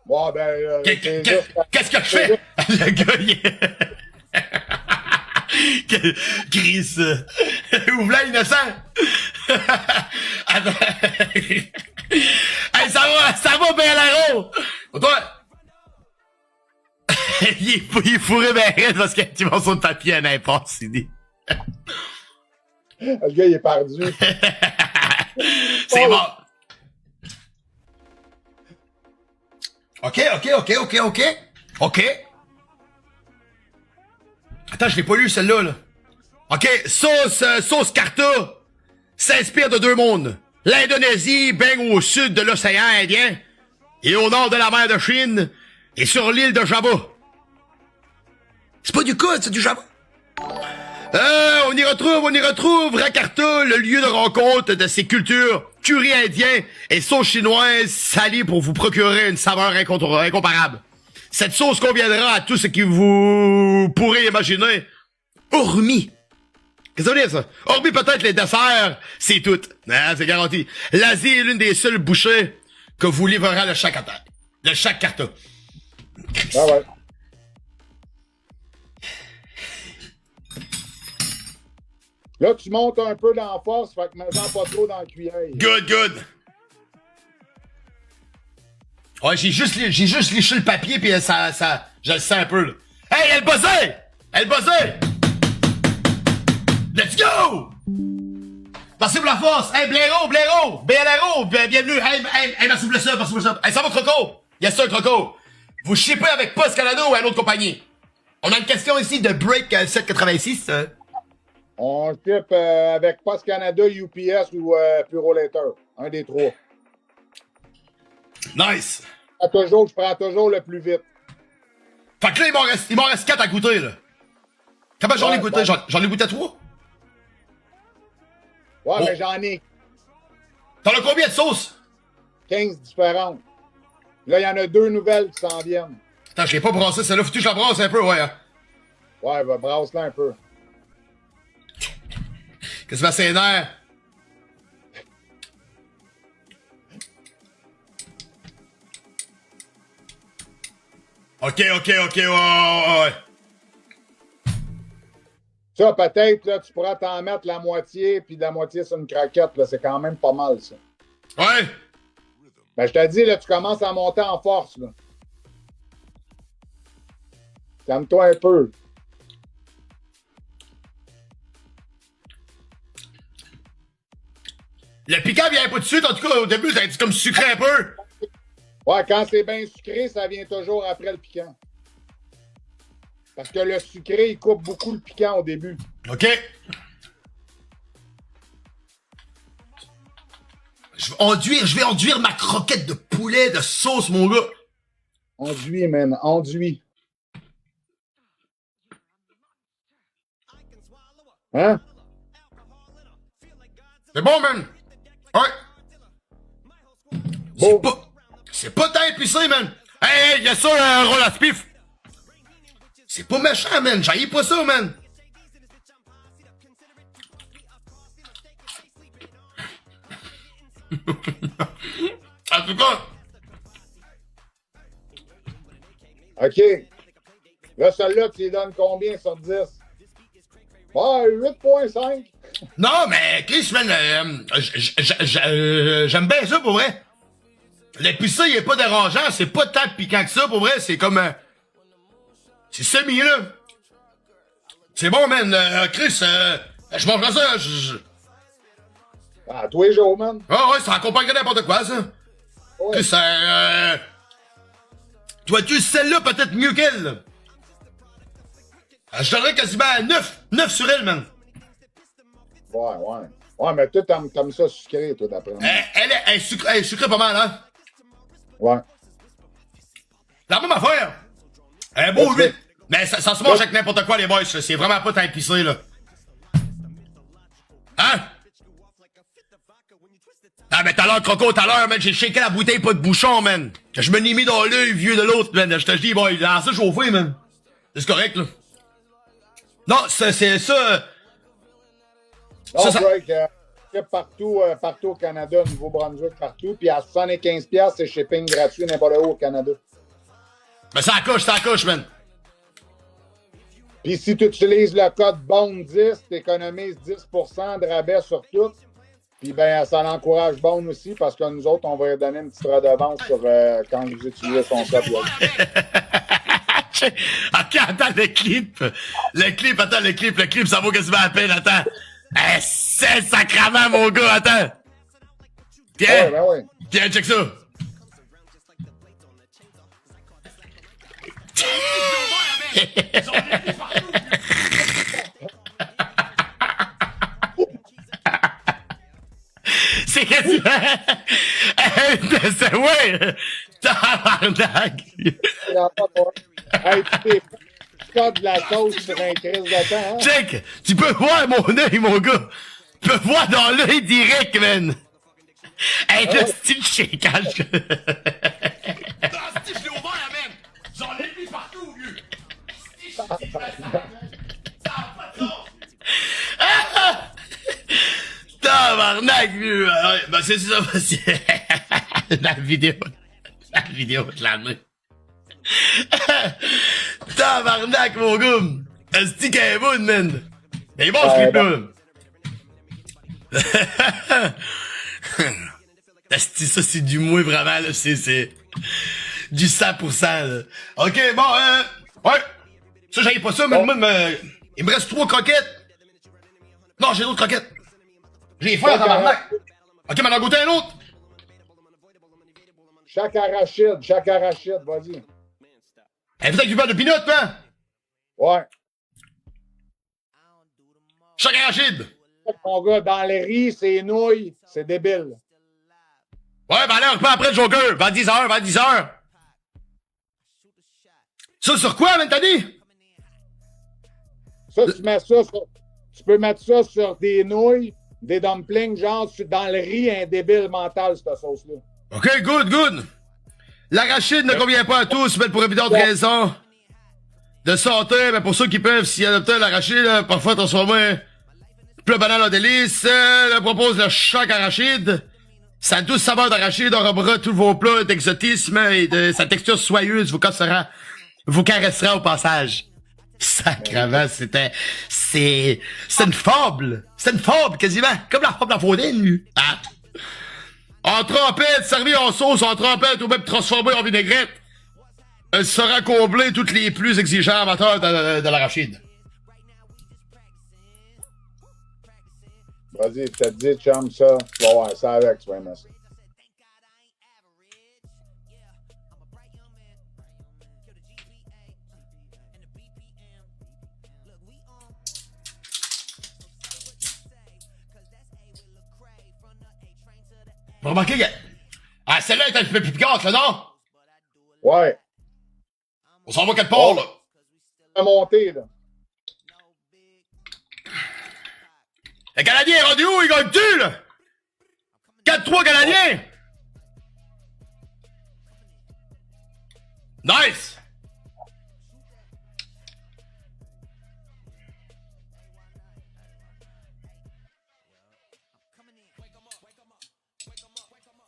Bon, ben... Qu'est-ce que je fais? Le gars, il Chris, ouvre là, innocent. Attends. Hey, ça va, Bellaro. Toi. il est fourré ben raide parce que tu vas sur le papier à n'importe, c'est dit. Le gars, il est perdu. C'est bon. OK. Attends, je l'ai pas lu, celle-là, là. OK, sauce Carta s'inspire de deux mondes. L'Indonésie baigne au sud de l'océan Indien et au nord de la mer de Chine et sur l'île de Java. C'est pas du code, c'est du Java. On y retrouve Rakarta, le lieu de rencontre de ces cultures, curry indien et sauce chinoise salée pour vous procurer une saveur incomparable. Cette sauce conviendra à tout ce que vous pourrez imaginer, hormis. Qu'est-ce que ça veut dire, ça? Hormis peut-être les desserts, c'est tout. Ah, c'est garanti. L'Asie est l'une des seules bouchées que vous livrera de chaque carta. Ah ouais. Là, tu montes un peu dans la force, fait que mets-en pas trop dans la cuillère. Good. Ouais, j'ai juste liché le papier pis ça, je le sens un peu, là. Hey, elle buzzait! Let's go! Merci pour la force! Hey, Blaireau! BLRO! Bienvenue! Hey, merci pour ça! Hey, ça va, Croco? Yes, sir, Croco! Vous shippez avec Post Canada ou à une autre compagnie? On a une question ici de Break 786. On ship avec Post Canada, UPS ou Puro Letter. Un des trois. Nice! Je prends toujours le plus vite. Fait que là, il m'en reste 4 à goûter, là. Comment j'en ai goûté? J'en ai goûté 3? Ouais, Oh. mais j'en ai T'en as combien de sauces? 15 différentes. Là, il y en a 2 nouvelles qui s'en viennent. Attends, je l'ai pas brassé, celle-là. Faut que je la brasse un peu, ouais. Hein. Ouais, bah, brasse-la un peu. Qu'est-ce que c'est nerfs? Ok, ouais. Ça, peut-être, là, tu pourras t'en mettre la moitié, puis la moitié sur une craquette, là. C'est quand même pas mal, ça. Ouais! Ben, je te dis, là, tu commences à monter en force, là. Calme-toi un peu. Le piquant vient pas tout de suite, en tout cas, au début, c'est comme sucré un peu. Ouais, quand c'est bien sucré, ça vient toujours après le piquant. Parce que le sucré, il coupe beaucoup le piquant au début. Ok. Je vais enduire ma croquette de poulet de sauce, mon gars. Enduit, man, enduit. Hein? C'est bon, man. Ouais. Bon. C'est pas tant épicé, man. Hey, y'a ça, un rôle à spiff. C'est pas méchant, man. J'haïs pas ça, man. En tout cas. OK. Là, celle-là, tu lui donnes combien sur 10? Ouais, 8.5. Non, mais Chris, man, j'aime bien ça, pour vrai. L'épicé, il est pas dérangeant. C'est pas tant piquant que ça, pour vrai. C'est comme... c'est semi, là. C'est bon, man. Chris, je mangerai ça. Ah, tous les jours, man. Ah ouais, ça accompagne n'importe quoi, ça. Ouais. Chris, tu vois-tu, celle-là peut-être mieux qu'elle, là. Je donnerais quasiment 9 sur elle, man. Ouais. Ouais, mais toi, t'aimes ça sucré, toi, d'après moi. Elle est sucrée pas mal, hein. Ouais. La même affaire. Un beau Ouais, 8. Mais ça se mange avec n'importe quoi, les boys. Là. C'est vraiment pas tant épicé, là. Hein? Ah, mais tout à l'heure, Croco, man, j'ai shaké la bouteille, pas de bouchon, man. Je me l'ai mis dans l'œil, vieux de l'autre, man. Je te dis, boy, dans ça chauffer, man. C'est correct, là. Non, c'est ça. Non, ça... Drake, partout au Canada, au Nouveau-Brunswick, partout. Puis à 75$, c'est shipping gratuit n'importe où au Canada. Mais ça accouche, man. Puis si tu utilises le code BONE10, tu économises 10% de rabais sur tout. Puis ben, ça l'encourage BONE aussi parce que nous autres, on va lui donner une petite redevance sur quand vous utilisez son code. Ok, attends, le clip, ça vaut quasiment la peine, attends. C'est sacrament, mon gars, attends. Tiens, Ouais. Tiens, check ça. C'est quasiment... Ouais! Tabarnak! Hey, tu mascotte de la sauce sur un crise de temps, hein? Check! Tu peux voir mon œil, mon gars! Tu peux voir dans l'œil direct, man! Hey, le style shakeage! Je l'ai ouvert, man! J'en ai mis partout, vieux! Ça a pas de sens! Tabarnak, vieux! Ben, c'est ça, c'est... La vidéo, je l'ai amenée. Tabarnak, mon gars! Esti qu'elle est bonne, man! Elle est bon, ce clip-là! Esti, ça, c'est du mouille, vraiment, là, c'est du 100%, là. Ok, bon, ouais! Ça, j'avais pas ça, mais moi, il me reste 3 croquettes! Non, j'ai d'autres croquettes! J'ai faim, tabarnak! Ok, m'en a goûté un autre! Chaque arachide, vas-y. Elle fait avec du beurre de pinot, hein? Ouais. Chaque arachide! Mon gars, dans les riz, c'est nouilles, c'est débile. Ouais, ben allez, on reprend après le Joker! Vers 10h, vers 10h! Ça, sur quoi, man, t'as dit? Ça, tu mets ça sur... Tu peux mettre ça sur des nouilles, des dumplings, genre dans le riz, un débile mental, cette sauce-là. Ok, good! L'arachide ne convient pas à tous, mais pour évidentes raisons de santé, mais pour ceux qui peuvent s'y adopter l'arachide, parfois transformer plat banal en délice, le propose le choc arachide. Sa douce saveur d'arachide enrobera tous vos plats d'exotisme et de sa texture soyeuse vous caressera au passage. Sacrement, c'est une fable! C'est une fable, quasiment! Comme la fable d'Aphrodite, lui! Ah. En trempette, servie en sauce, en trempette ou même transformée en vinaigrette, elle saura combler toutes les plus exigeants amateurs de l'arachide. Vas-y, t'as dit, chum, ça. Tu vas voir ça avec, tu vas aimer ça. Remarquez que... Ah, celle-là est un peu plus piquante, là, non? Ouais. On s'en va quelque part, là. Ça a monté, là. Le Canadien est rendu où? Il gagne-tu, là? 4-3 Canadiens! Nice!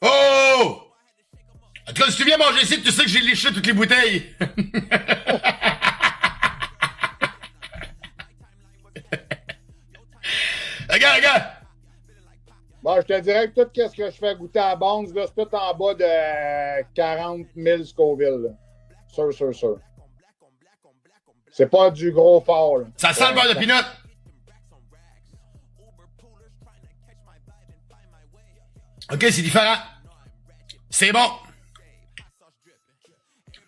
Oh! En tout cas, si tu viens manger ici, tu sais que j'ai léché toutes les bouteilles. Regarde! Bon, je te dirais que tout ce que je fais goûter à Bones, là, c'est tout en bas de 40 000 Scoville, là. Sûr. C'est pas du gros fort, là. Ça sent le beurre de pinot. Ok, c'est différent. C'est bon.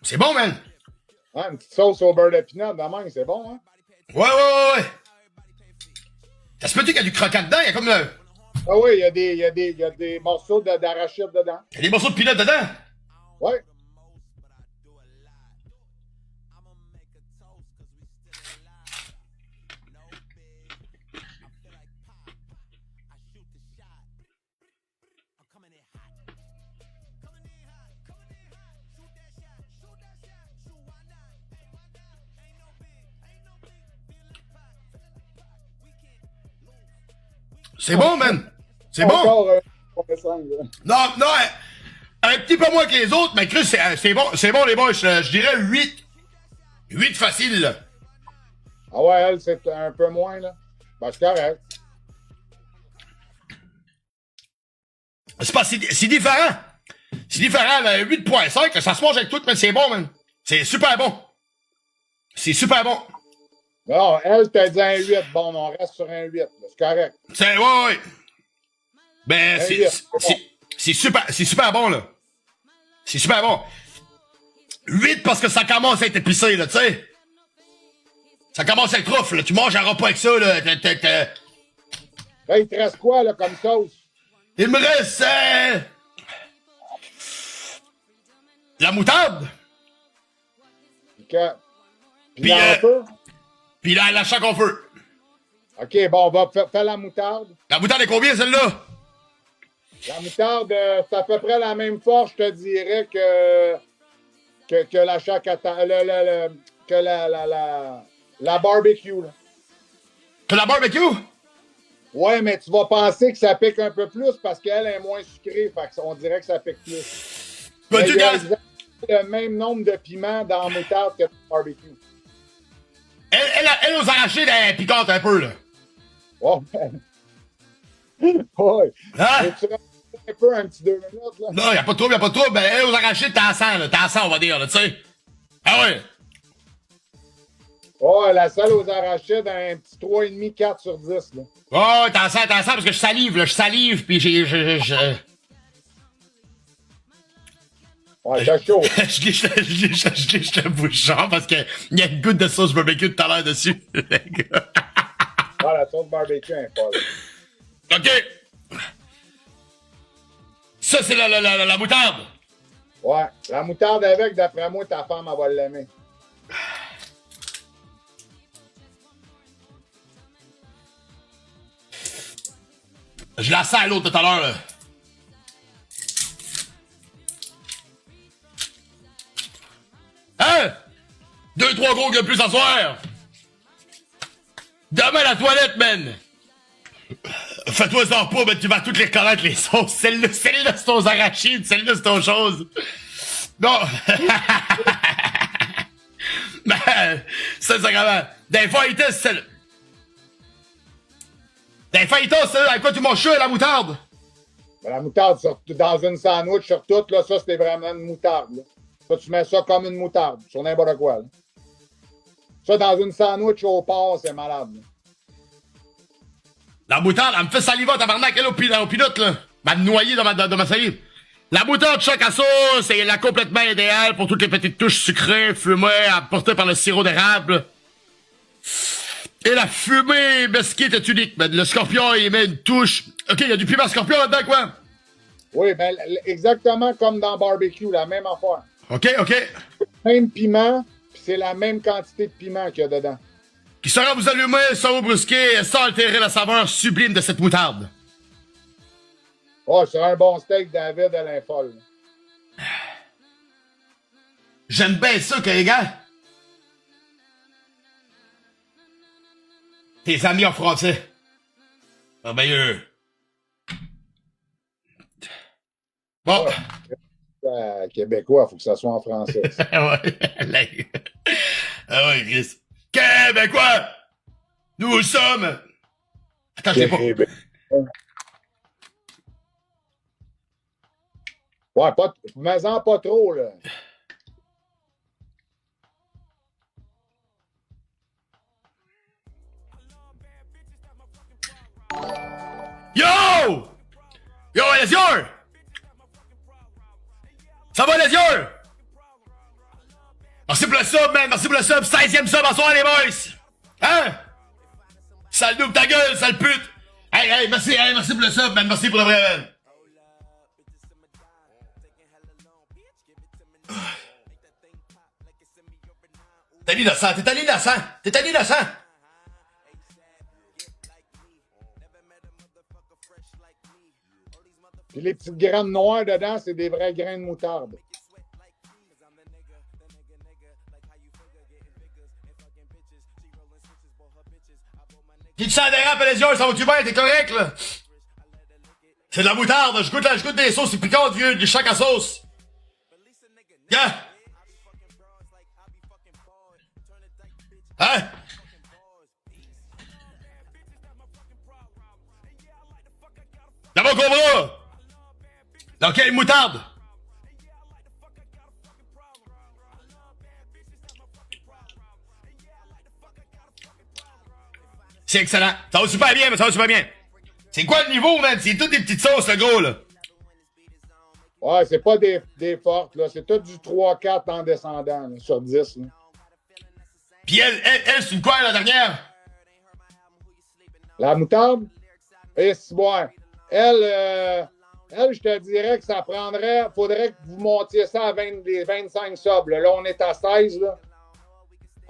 C'est bon, man. Ouais, une petite sauce au beurre de pinot, de même, c'est bon, hein? Ouais. Ça se peut qu'il y a du croquant dedans, il y a comme le... Ah oui, il y a des morceaux d'arachide dedans. Il y a des morceaux de pinot dedans. Ouais. C'est bon, man. C'est bon. Encore Non, un petit peu moins que les autres, mais Chris, c'est bon les boys. Je dirais 8. 8 facile, là. Ah ouais, elle, c'est un peu moins, là. Ben, c'est correct. C'est pas, c'est différent. C'est différent, là, 8.5, ça se mange avec tout, mais c'est bon, man. C'est super bon. C'est super bon. Non, elle t'a dit un 8. Bon, on reste sur un 8, là. C'est correct. C'est, ouais. Ben, c'est super bon, là. C'est super bon. 8 parce que ça commence à être épicé, là, tu sais. Ça commence à être rough, là. Tu manges un repas avec ça, là. Là, il te reste quoi, là, comme sauce? Il me reste, la moutarde. OK. Puis, en feu? puis là, la chaque en feu. OK, bon, on va faire la moutarde. La moutarde est combien, celle-là? La moutarde, c'est à peu près la même force, je te dirais, que la chaque que la barbecue. Là. Que la barbecue? Ouais, mais tu vas penser que ça pique un peu plus parce qu'elle est moins sucrée. Fait on dirait que ça pique plus. Mais il y a exactement le même nombre de piments dans la moutarde que dans le barbecue. Elle aux arachides, elle piquante un peu, là. Oh, ouais. Hein? Tu un peu, un petit 2 minutes, là? Non, y'a pas de trouble, y'a pas de trouble. Ben, elle aux arachides, t'as 100, là. T'as 100, on va dire, là, tu sais. Ah ouais. Oh, la salle aux arachides, un petit 3,5, 4 sur 10, là. Oh, t'as 100, parce que je salive, là. Je salive, pis Ouais, t'as chaud. je liche le bouchon parce qu'il y a une goutte de sauce barbecue tout à l'heure dessus. Ah, la sauce barbecue est folle. OK. Ça, c'est la moutarde. Ouais, la moutarde avec, d'après moi, ta femme, elle va l'aimer. Je la sens à l'autre tout à l'heure, là. Hein? 2-3 gros que plus à soir. Demain, la toilette, man. Fais-toi ça pas, mais tu vas toutes les reconnaître, les sauces. Celle-là, c'est aux arachides. Celle-là, c'est autre chose. Non. Ben, ça, c'est comment? Des fajitas, c'est celle-là. Des fajitas, c'est celle-là. Avec quoi tu manges ça, la moutarde? Mais la moutarde, dans une sandwich, sur tout, là, ça, c'était vraiment une moutarde, là. Ça, tu mets ça comme une moutarde, sur n'importe quoi, là. Ça, dans une sandwich au porc, c'est malade, là. La moutarde, elle me fait saliver, tabarnak, elle, au pilote, là. Elle me noyer dans ma salive. La moutarde choc à sauce, c'est la complètement idéale pour toutes les petites touches sucrées, fumées, apportées par le sirop d'érable. Et la fumée mesquite est unique, man. Le scorpion, il met une touche. OK, il y a du piment scorpion là-dedans, quoi? Oui, ben, exactement comme dans barbecue, la même affaire. OK. Même piment, puis c'est la même quantité de piment qu'il y a dedans. Qui saura vous allumer sans vous brusquer, sans altérer la saveur sublime de cette moutarde. Oh, c'est un bon steak, David, à l'infol. J'aime bien ça, que les gars. Tes amis en français. Merveilleux. Bon. Québécois, faut que ça soit en français. Ouais. Ah ouais, Chris. Québécois! Nous sommes... Attends, je l'ai pas. Ouais, mais-en pas trop, là. Yo! Yo, les yeux! Ça va, les yeux? Merci pour le sub, man! Merci pour le sub! 16e sub, bonsoir, les boys! Hein? Sale double ta gueule, sale pute! Hey, merci pour le sub, man! Merci pour le vrai, man! T'es innocent, t'es innocent! Puis les petites graines noires dedans, c'est des vrais grains de moutarde. Qui te sent dérape, les yeux, ça va-tu bien? T'es correct, là? C'est de la moutarde, je goûte des sauces piquantes, vieux, du choc à sauce. Yeah! Hein? Dans mon cobra! Dans quelle moutarde? C'est excellent. Ça va super bien, mais ça va super bien. C'est quoi le niveau, man? C'est toutes des petites sauces, le gros, là. Ouais, c'est pas des fortes, là. C'est tout du 3-4 en descendant, là, sur 10, là. Puis elle c'est une quoi, la dernière? La moutarde? Et si bon, elle, je te dirais que ça prendrait, faudrait que vous montiez ça à 25 subs. Là, on est à 16, là.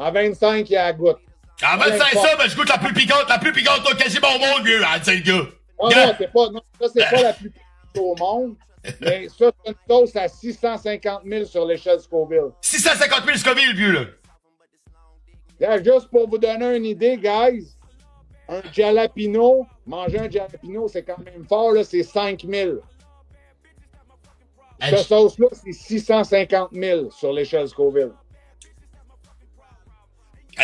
En 25, il y a la goutte. En 25 ça, ben, je goûte la plus piquante au quasiment au monde, vieux, hein, c'est le gars. Non, c'est pas, non, ça, c'est pas la plus piquante au monde. Mais ça, c'est une sauce à 650 000 sur l'échelle Scoville. 650 000 Scoville, vieux, là. Là, juste pour vous donner une idée, guys, un jalapeno, manger un jalapeno, c'est quand même fort, là, c'est 5 000. Cette sauce-là, c'est 650 000 sur l'échelle Scoville.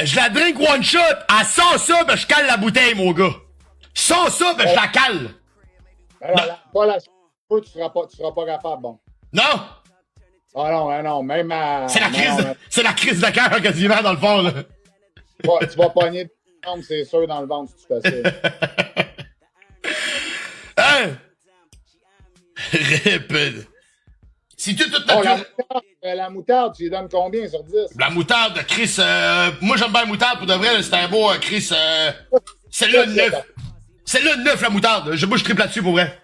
Je la drink one shot. À sans ça, ben, je cale la bouteille, mon gars. Sans ça, ben, je la cale. Alors, pas la tu seras pas capable, bon. Non? Ah non, non, même à... C'est la crise de cœur, quasiment, dans le fond, là. Tu vas pogner de jambes, c'est sûr, dans le ventre, si tu fais ça. Hein? Répète. Si tu toute la moutarde, tu lui donnes combien sur 10? La moutarde, Chris, moi j'aime bien la moutarde, pour de vrai, c'est un beau, Chris, c'est le 9. C'est le 9, la moutarde. Moi, je triple là-dessus, pour vrai.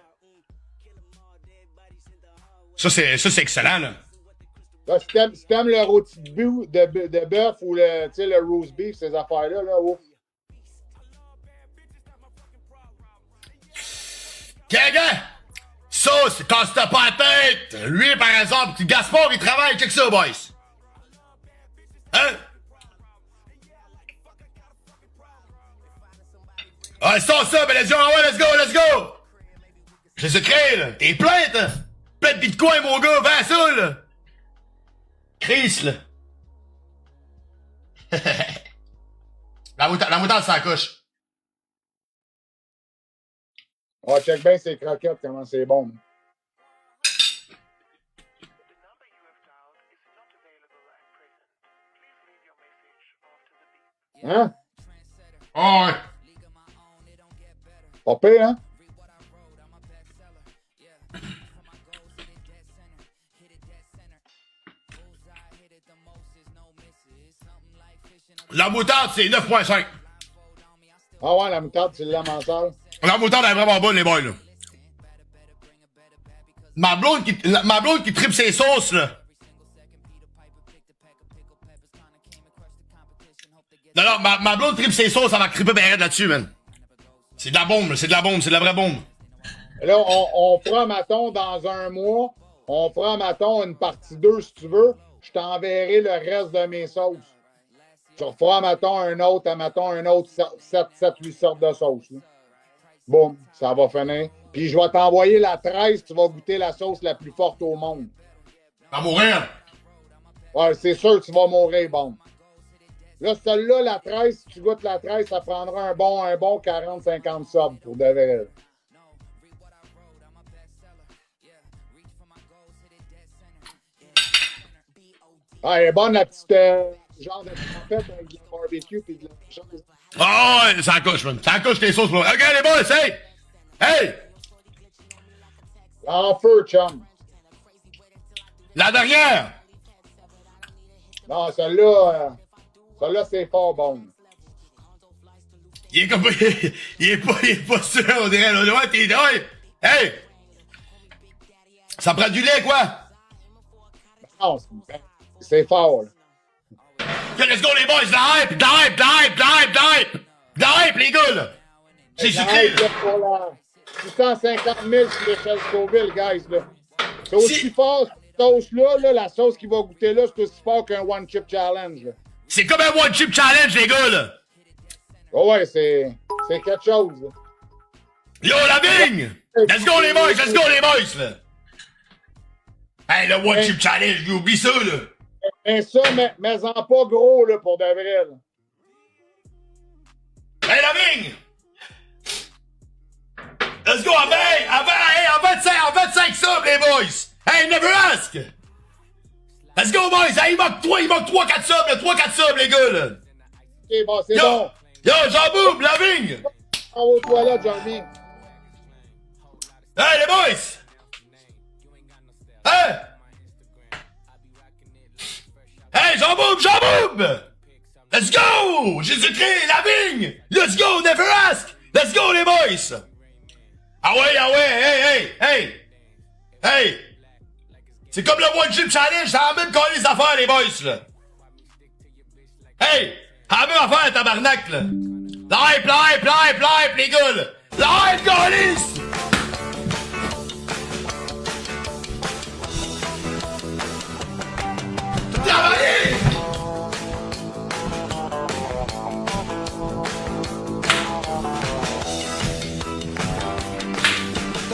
Ça, c'est excellent, là. Là, si t'aimes le rôti de bœuf ou le roast beef, ces affaires-là, là, ouf. Gars! Ça, c'est casse-toi pas la tête! Lui, par exemple, Gaspard, il travaille, check ça, boys! Hein? Ah, ça, ben, let's go, ouais, let's go! Je les ai créés, là! T'es plein, hein? Plein de bitcoin, mon gars, vends ça, là! Chris, là! la moutarde, ça couche. Oh, check bien ces croquettes, comment c'est bon. Hein? Oh, ouais. Pas pire, hein? La moutarde, c'est 9.5. Ah ouais, la moutarde, tu l'aimes en salle? La moutarde est vraiment bonne, les boys, là. Ma blonde qui tripe ses sauces, là. Non, ma blonde tripe ses sauces, elle va triper ben là-dessus, man. C'est de la bombe, là. C'est de la vraie bombe. Là, on fera, mettons, dans un mois, on fera, mettons, une partie 2, si tu veux. Je t'enverrai le reste de mes sauces. Tu referas, mettons, un autre 7-8 sortes de sauces. Là. Boum, ça va finir. Puis je vais t'envoyer la 13, tu vas goûter la sauce la plus forte au monde. Tu vas mourir. Ouais, c'est sûr que tu vas mourir, bon. Là, celle-là, la 13, si tu goûtes la 13, ça prendra un bon 40-50 subs pour de vrai. Ah, elle est bonne, la petite genre de trompette avec du barbecue et de la chose. Ah ouais, ça couche, man. Ça couche tes sauces, bro. Ok, les boys, hey! Hey! En feu, chum. La dernière! Non, celle-là, c'est fort bon. Il est comme... il est pas sûr, on dirait. Là, ouais, t'es... Ouais! Hey! Ça prend du lait, quoi? Non, c'est fort, là. Okay, let's go, les boys! La hype, les gars, là! C'est sucré, là! Pour la 650 000 sur l'échelle Scoville, guys, là. C'est aussi fort, cette sauce-là, là, la sauce qui va goûter là, c'est aussi fort qu'un One Chip Challenge, là. C'est comme un One Chip Challenge, les gars, là! Oh ouais, c'est quelque chose, là. Yo, la vigne! Let's go, les boys, là! Hey, le One Chip Challenge, j'ai oublié ça, là! Mais ça, mais en pas gros, là, pour de vrai, là. Hey, la vigne! Let's go, en 25 subs, les boys! Hey, never ask! Let's go, boys! Hey, il manque 3-4 subs, là, 3-4 subs, les gars, là! Ok, bon, c'est bon. Yo, Jean-Boub, la vigne! En haut de toilette, Johnny. Hey, les boys! Hey! Hey, Jean-Boub! Let's go! Jésus-Christ, la vigne! Let's go, never ask! Let's go, les boys! Ah ouais, hey! C'est comme le One Chip Challenge, ça a même collé les affaires, les boys, là! Hey! À la même affaire, tabarnak, là! La hype, les gars, là! La hype, galice! Travaillez!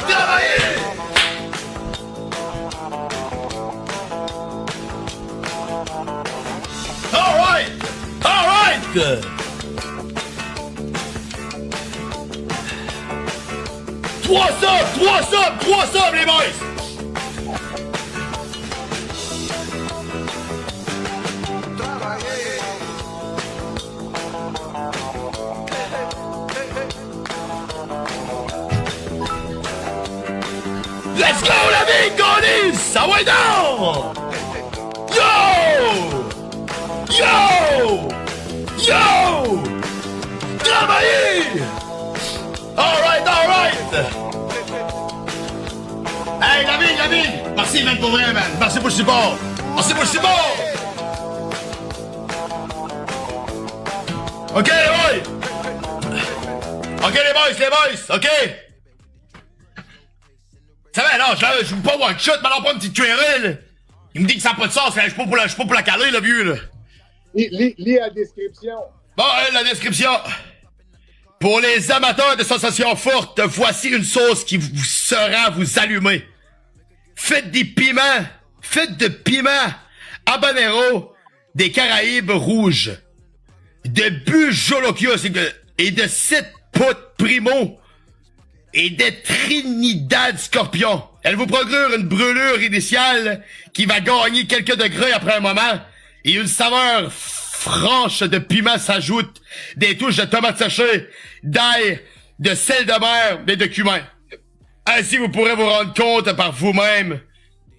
Travaillez! Alright! Alright! Trois subs, les boys! Let's go, la vie, Gonis! Ça va down! Yo! Yo! Yo! Travailler! Alright! Hey, la vie! Merci, man, pour vrai, man! Merci pour le support! OK, les boys! OK! Ça va, non, je veux pas one shot, mais non, pas une petite querelle. Il me dit que ça n'a pas de sens, je suis pas pour la caler, le vieux, là. Lis la description. Bon, la description. Pour les amateurs de sensations fortes, voici une sauce qui vous sera vous allumer. Faites de piment habanero des Caraïbes rouges, de Bujolokio et de 7 potes primo et de Trinidad Scorpion. Elle vous procure une brûlure initiale qui va gagner quelques degrés après un moment et une saveur franche de piment s'ajoute, des touches de tomates séchées, d'ail, de sel de mer et de cumin. Ainsi, vous pourrez vous rendre compte par vous-même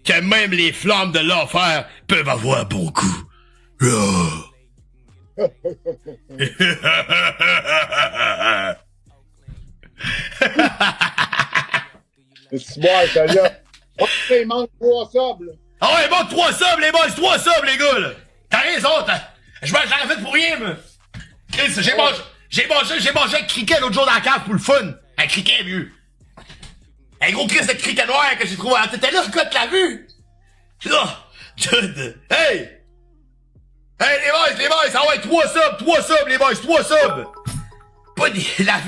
que même les flammes de l'enfer peuvent avoir bon goût. Oh. C'est bon, celle-là. Il manque 3 subs, là. Ah ouais, il manque 3 subs, les boys, 3 subs, les gars, là. T'as raison, j'en ai fait pour rien, moi. Chris, j'ai mangé un criquet l'autre jour dans la cave pour le fun. Un criquet, vieux. Un gros Chris de criquet noir que j'ai trouvé. Ah, t'étais là, quoi, tu l'as vu? Là, hey! Hey, les boys, ah ouais, 3 subs, les boys, 3 subs! Pas la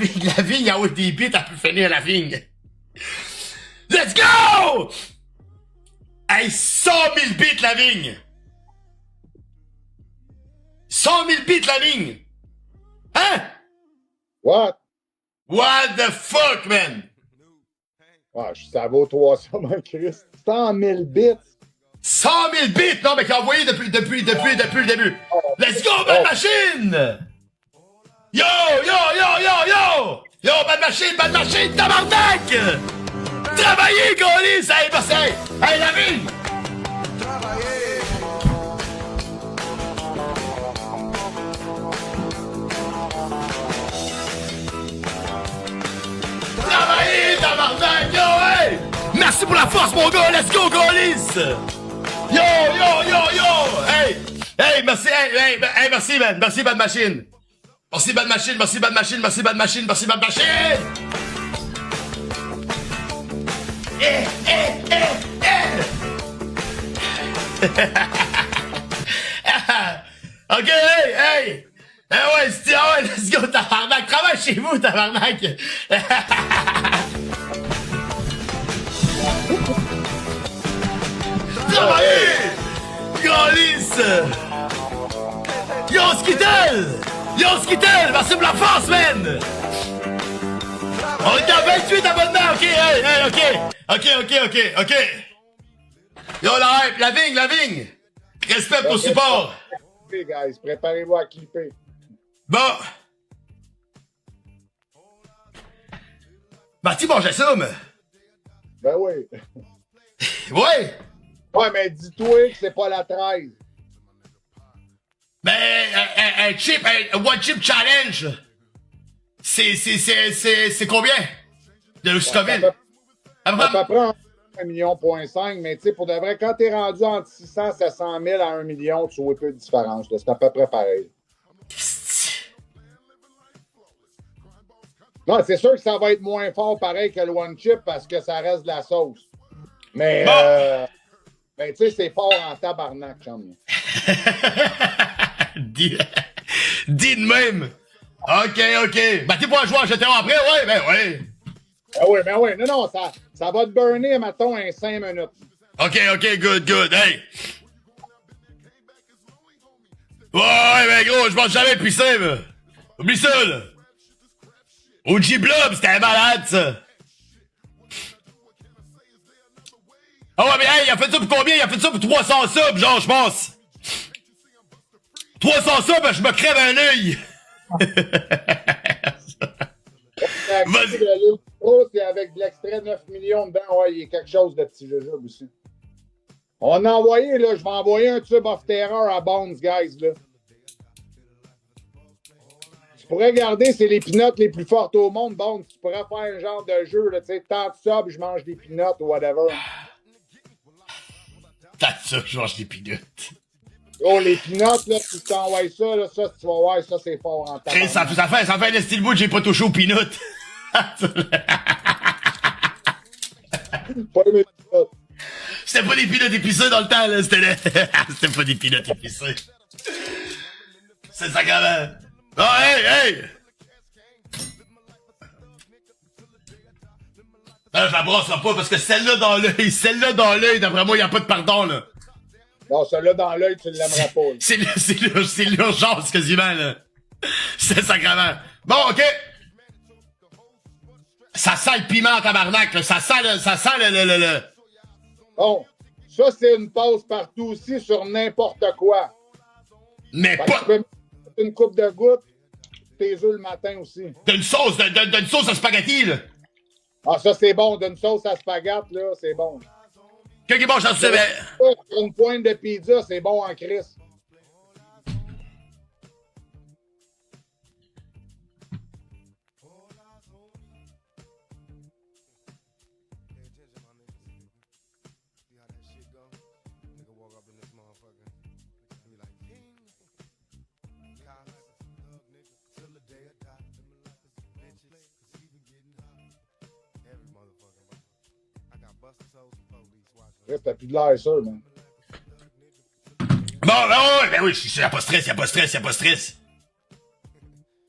vigne, ah ouais, des bits, elle peut finir la vigne. Let's go! Hey, 100 000 bits, la vigne! 100 000 bits, la vigne! Hein? What? What the fuck, man? Ah, ça vaut 300, mon Christ. 100 000 bits. 100 000 bits! Non, mais qu'il a envoyé depuis le début. Let's go, Bad Machine! Yo! Yo, Bad Machine, tabarnak! Travaillez, Golis! Hey, merci! Hey, la vie! Travaillez, tabarnak! Yo, hey! Merci pour la force, mon gars! Let's go, Golis! Yo! Hey, merci, hey, merci, man! Merci, Bad Machine! Merci, Bad Machine! Ok, hey! Ouais, let's go, tabarnak! Travaille chez vous, tabarnak! Travaillez! Golis! Yo, Skittle! Merci pour la force, man! On est à 28 abonnements, ok, ok. Yo, la vigne! Respect pour le support! Okay, guys, préparez-vous à clipper. Bon! Marty mangeait ça, mais... Ben oui. Ouais! Ouais, mais dis-toi que c'est pas la 13. Ben, un One Chip Challenge, c'est combien? De Scoville? Ça peut prendre 1,5 million, mais tu sais, pour de vrai, quand t'es rendu entre 600 et 700 000 à 1 million, tu vois peu de différence. C'est à peu près pareil. Non, c'est sûr que ça va être moins fort pareil que le One Chip parce que ça reste de la sauce. Mais, Bon. ben, tu sais, c'est fort en tabarnak, chum. dis, dis de même. OK. Ben, t'es pas un joueur GTA après? Ouais, ben ouais. Ben oui. Non, ça va te burner, mettons, en 5 minutes. OK, good. Hey. Ouais, ben gros, je mange jamais pisser, mais. Oublie ça, là. OG Blob, c'était malade, ça. Ah ouais, mais hey, il a fait ça pour combien? Il a fait ça pour 300 subs, genre, je pense. 300 subs, je me crève un œil. Vas-y. C'est avec de l'extrait 9 millions dedans. Ouais, il y a quelque chose de petit jujube aussi. On a envoyé, là, je vais envoyer un tube of terror à Bones, guys, là. Tu pourrais regarder, c'est les peanuts les plus fortes au monde, Bones. Tu pourrais faire un genre de jeu, là, tu sais, tant de subs, je mange des peanuts ou whatever. T'as ça, je mange des peanuts. Oh, les peanuts, là, si tu t'envoies ça, là, ça, tu vas voir, ça, c'est fort en temps. Ça fait un style bout, j'ai pas touché aux peanuts. Pas les peanuts. C'était pas des peanuts épicés dans le temps, là. C'était pas des peanuts épicés. C'est sacrément. Oh, hey! Non, je la brasserai pas parce que celle-là dans l'œil, d'après moi, y a pas de pardon, là. Non, celui-là dans l'œil, tu ne l'aimeras pas. C'est l'urgence, quasiment, là. C'est sacrément. Bon, OK. Ça sent le piment en tabarnak, là. Ça sent le... Bon, ça, c'est une pause partout aussi sur n'importe quoi. Mais Fait pas... tu peux mettre une coupe de gouttes, tes œufs le matin aussi. D'une sauce à spaghetti, là. Ah, ça, c'est bon. D'une sauce à spaghette, là, c'est bon. Qu'est-ce qui est bon, j'en sais, mais... Une pointe de pizza, c'est bon en crise. T'as plus de l'air sûr, man. Bon, ben oui, y'a pas de stress.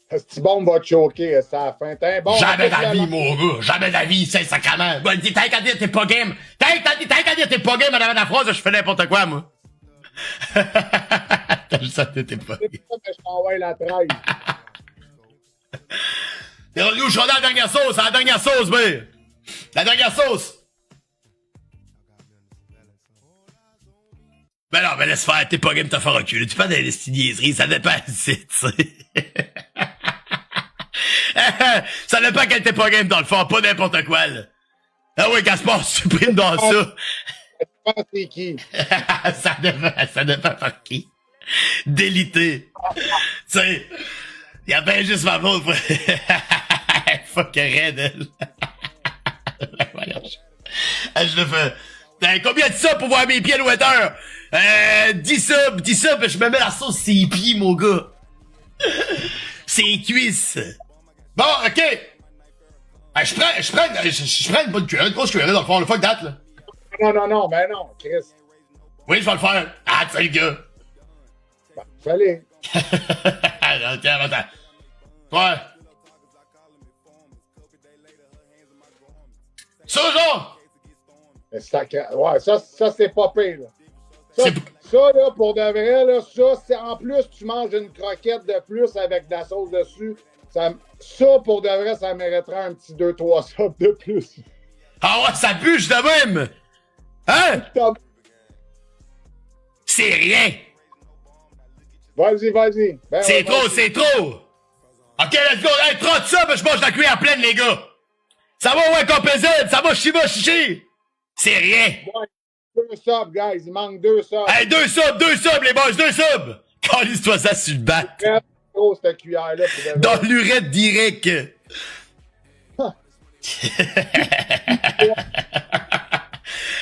Cette bombe va te choquer, ça à la fin. T'es bon. Jamais de la vie, mon gars. Jamais de la vie, c'est sacrément. Bon, t'as qu'à dire t'es pas game. T'as qu'à dire t'es pas game, madame la phrase, je fais n'importe quoi, moi. T'as juste ça, t'es pas game. C'est pour ça que je t'envoie la traîne. T'es rendu où je suis dans la dernière sauce, ben. La dernière sauce. Ben non, ben laisse faire, t'es pas game, t'as fait reculer. Tu parles de niaiseries, ça dépend, tu sais. Ça dépend qu'elle t'es pas game dans le fond, pas n'importe quoi, là. Ah oui, Gaspard, supprime dans ça. C'est qui? ça dépend par qui. Délité. Tu sais, il y a bien juste ma faute. Fuck raide, elle. Je le fais. Combien de subs pour voir mes pieds à l'ouetteur? 10 subs, je me mets la sauce sur les pieds, mon gars. C'est cuisses. Bon, OK. Je prends une bonne cuillère, une grosse cuillère dans le fond, le fuck that, là. Non, ben non, Chris. Oui, je vais le faire. Ah, tu sais, le gars. Ben, fallait. Attends. Ouais. Ça, genre. Ouais, ça c'est pas pire, là. Ça, là, pour de vrai, là, ça, c'est en plus, tu manges une croquette de plus avec de la sauce dessus. Ça, pour de vrai, ça mériterait un petit 2-3 subs de plus. Ah ouais, ça bûche de même! Hein? C'est rien! Vas-y. Ben, c'est trop! Ok, let's go! Hey, 30 subs, je mange la cuillère pleine, les gars! Ça va, ouais, compézette! Ça va, chichi! C'est rien! Ouais, 2 subs, guys, il manque 2 subs. Hey, 2 subs, les boys, 2 subs! Calisse-toi ça sur le bat! Trop, cette cuillère-là. Dans l'urette direct!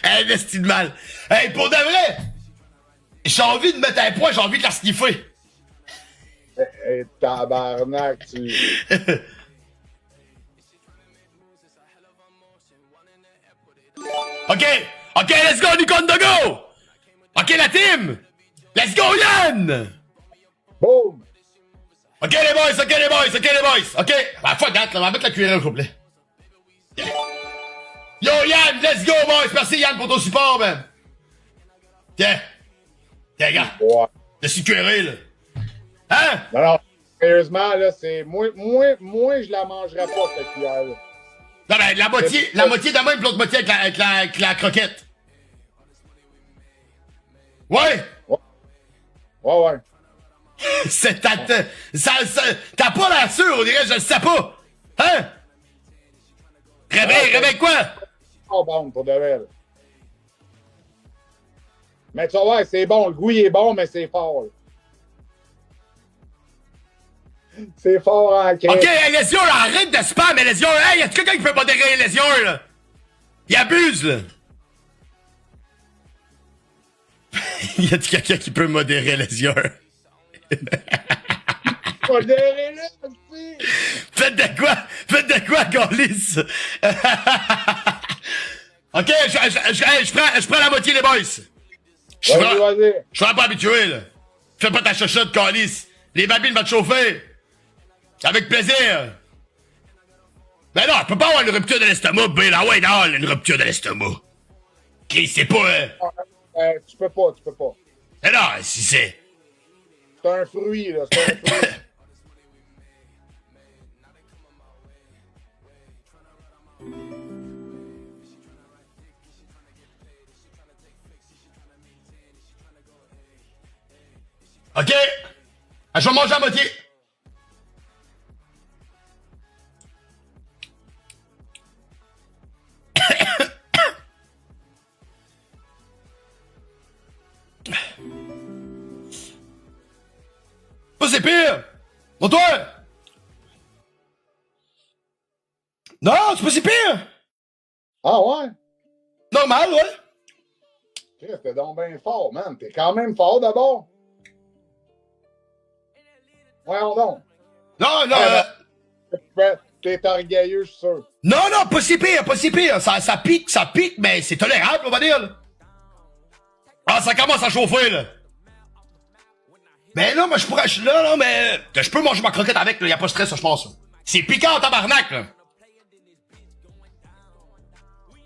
Hey, c'est de mal! Hey, pour de vrai! J'ai envie de mettre un point, j'ai envie de la sniffer! Hey, tabarnak, tu... OK, let's go, Nikon de go! OK, la team! Let's go, Yann! Boom! OK, les boys! OK, bah, fuck that, là, on va mettre la cuillère au complet. Yeah. Yo, Yann, let's go, boys! Merci, Yann, pour ton support, man! Tiens, gars, Ouais. je suis cuiré, là. Hein? Non, sérieusement, là, c'est. Moi, je la mangerais pas, cette cuillère-là. Non, ben, la moitié de même, puis l'autre moitié avec la croquette. Ouais! Ouais. C'est t'as pas l'air sûr, on dirait, je le sais pas! Hein? Réveille quoi? Oh, bon, pour de vrai, là. Mais tu vas voir, c'est bon. Le goût, il est bon, mais c'est fort, là. C'est fort en crème. OK, hey, les yeux, là, arrête de spam, les yeux. Hey, y'a quelqu'un qui peut modérer les yeux, là? Il abuse, là. Y'a quelqu'un qui peut modérer les yeux? Modérez-le aussi! Faites de quoi, Gaulis? OK, je prends la moitié, les boys. Vas-y. Je suis pas habitué, là. Fais pas ta chochotte, Gaulis. Les babines vont te chauffer. Avec plaisir. Ben non, je peux pas avoir une rupture de l'estomac, ben là, ouais, non, une rupture de l'estomac. Chris, c'est pas... Tu peux pas. Ben non, si c'est... C'est un fruit, là. C'est un fruit. OK. Ah, je vais manger à moitié. Pas c'est pire. Bon, toi. Non, c'est pas si pire. Ah ouais? Normal, ouais. Chris, t'es donc bien fort, man. T'es quand même fort d'abord. Voyons donc. Non, T'es orgueilleux, je suis sûr. non, pas si pire. Ça pique, mais c'est tolérable, on va dire, là. Ah, ça commence à chauffer, là. Mais non, mais je peux manger ma croquette avec, là, y a pas de stress, je pense. C'est piquant, tabarnak, là.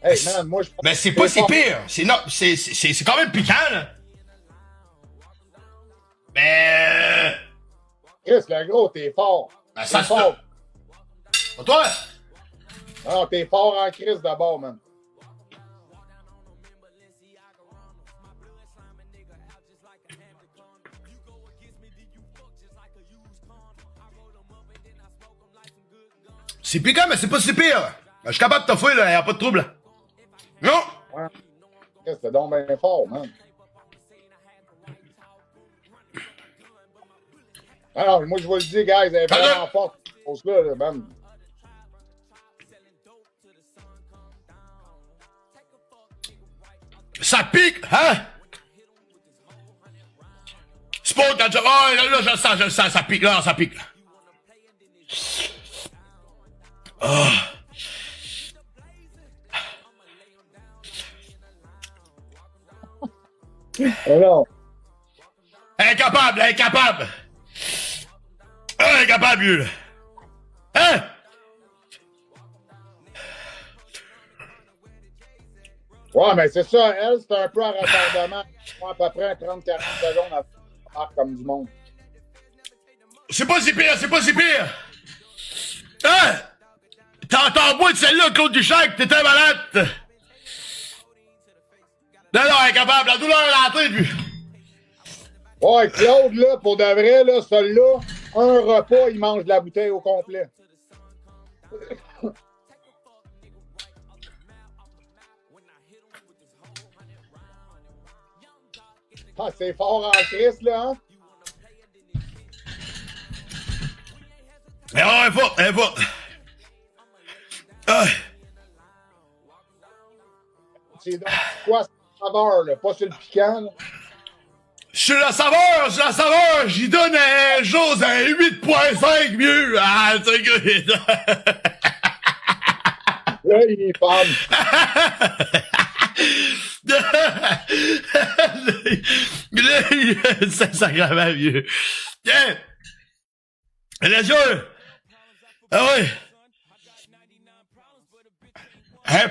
Hey, man, moi, je pense Mais c'est que pas t'es si pire. C'est quand même piquant, là. Mais... Chris, le gros, t'es fort. Ben, T'es ça se fort. Pas toi? Non, t'es fort en Chris d'abord, man. C'est piquant, mais c'est pas si pire. Ben, je suis capable de t'offrir, là, y'a pas de trouble. Non? Ouais. Chris, t'es donc bien fort, man. Alors, moi, je vous le dis, guys, elle est vraiment forte, cette chose-là, man. Ça pique, hein? C'est pas quand je... Oh, là, je le sens, ça pique, là, ça pique. Oh. Non. Incapable, lui, là. Hein? Ouais, mais c'est ça, elle, c'est un peu en retardement. À peu près 30-40 secondes à faire comme du monde. C'est pas si pire. Hein? T'en bois de celle-là, Claude Duchesne, t'étais malade. Non, incapable, la douleur est rentrée, lui. Ouais, Claude, là, pour de vrai, là, celui-là, un repas, il mange de la bouteille au complet. Ah, c'est fort en crise, là, hein? Elle est forte. Ah. C'est donc quoi, cette saveur, là? Pas sur le piquant, là? Sur la saveur, j'y donne un chose à 8.5 mieux. Ah, c'est good. Là, il est femme. C'est sacrément vieux. Tiens! La joie! Ah ouais!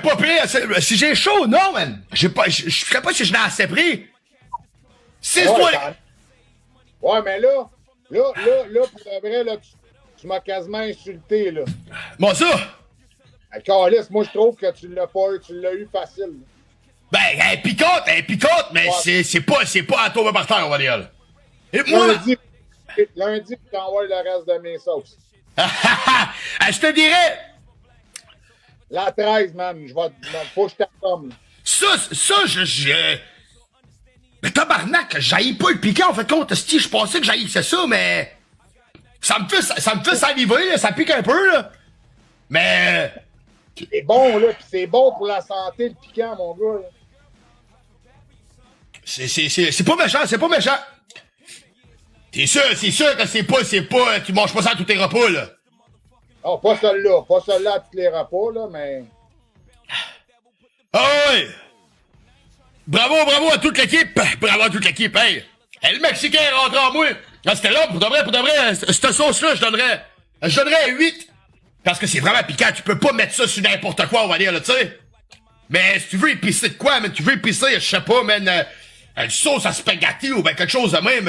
Pas pire, si j'ai chaud, non, man! Je ferais pas si je n'ai assez pris! 6 toi! Ouais, mais là, pour de vrai, là, tu m'as quasiment insulté, là. Bon, ça! Carlis, moi, je trouve que tu l'as pas eu, tu l'as eu facile. Ben, elle picote, mais ouais. c'est pas à tomber par terre, on va dire. Et moi, lundi, je t'envoie le reste de mes sauces. je te dirais, La 13, man, faut que je t'attende. mais tabarnak, j'haïs pas le piquant, en fait, compte, si je pensais que j'haïssais ça, mais, ça me fait saliver, là, ça pique un peu, là. Mais, C'est bon, là, pis c'est bon pour la santé, le piquant, mon gars, là. c'est pas méchant, c'est pas méchant. C'est sûr que c'est pas, tu manges pas ça à tous tes repas, là. Oh, pas celle-là à tous les repas, là, mais... Ah ouais! Bravo à toute l'équipe! Hey! Le Mexicain est rentré en moi! Ah, c'était là, pour de vrai, cette sauce-là, je donnerais 8. Parce que c'est vraiment piquant, tu peux pas mettre ça sur n'importe quoi, on va dire, là, tu sais. Mais si tu veux épicer de quoi, man, tu veux épicer, je sais pas, man, une sauce à spaghetti ou ben quelque chose de même,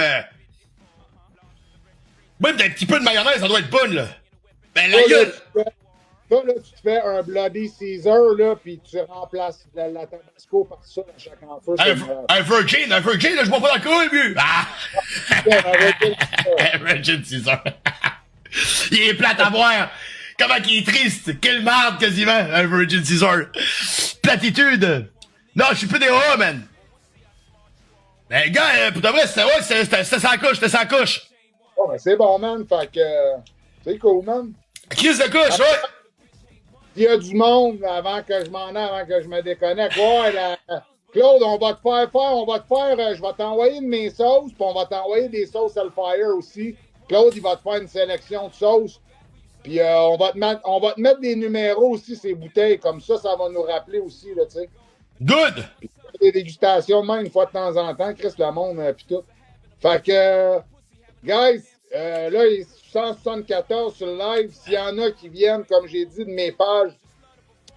même d'un petit peu de mayonnaise, ça doit être bonne, là. Ben, la gueule! Toi, là, tu te fais un Bloody Caesar, là, pis tu remplaces la Tabasco par ça dans chaque enfeu. Un Virgin, là, je bois pas d'alcool, lui! Ah! Un Virgin Caesar. Il est plate à voir. Comment il est triste. Quelle merde, quasiment, un Virgin Caesar. Platitude. Non, je suis plus des rats, man. Ben, gars, pour de vrai, c'était sa couche. Oh, ben, c'est bon, man. Fait que, c'est cool, man. Crise de couche, ouais. Il y a du monde avant que je m'en aille, avant que je me déconnecte. Ouais, Claude, je vais t'envoyer de mes sauces, puis on va t'envoyer des sauces Hellfire aussi. Claude, il va te faire une sélection de sauces. Puis on va te mettre des numéros aussi, ces bouteilles. Comme ça va nous rappeler aussi, là, tu sais. Good! Puis des dégustations, même une fois de temps en temps, Chris le monde, puis tout. Fait que, guys, là, il est 174 sur le live. S'il y en a qui viennent, comme j'ai dit, de mes pages,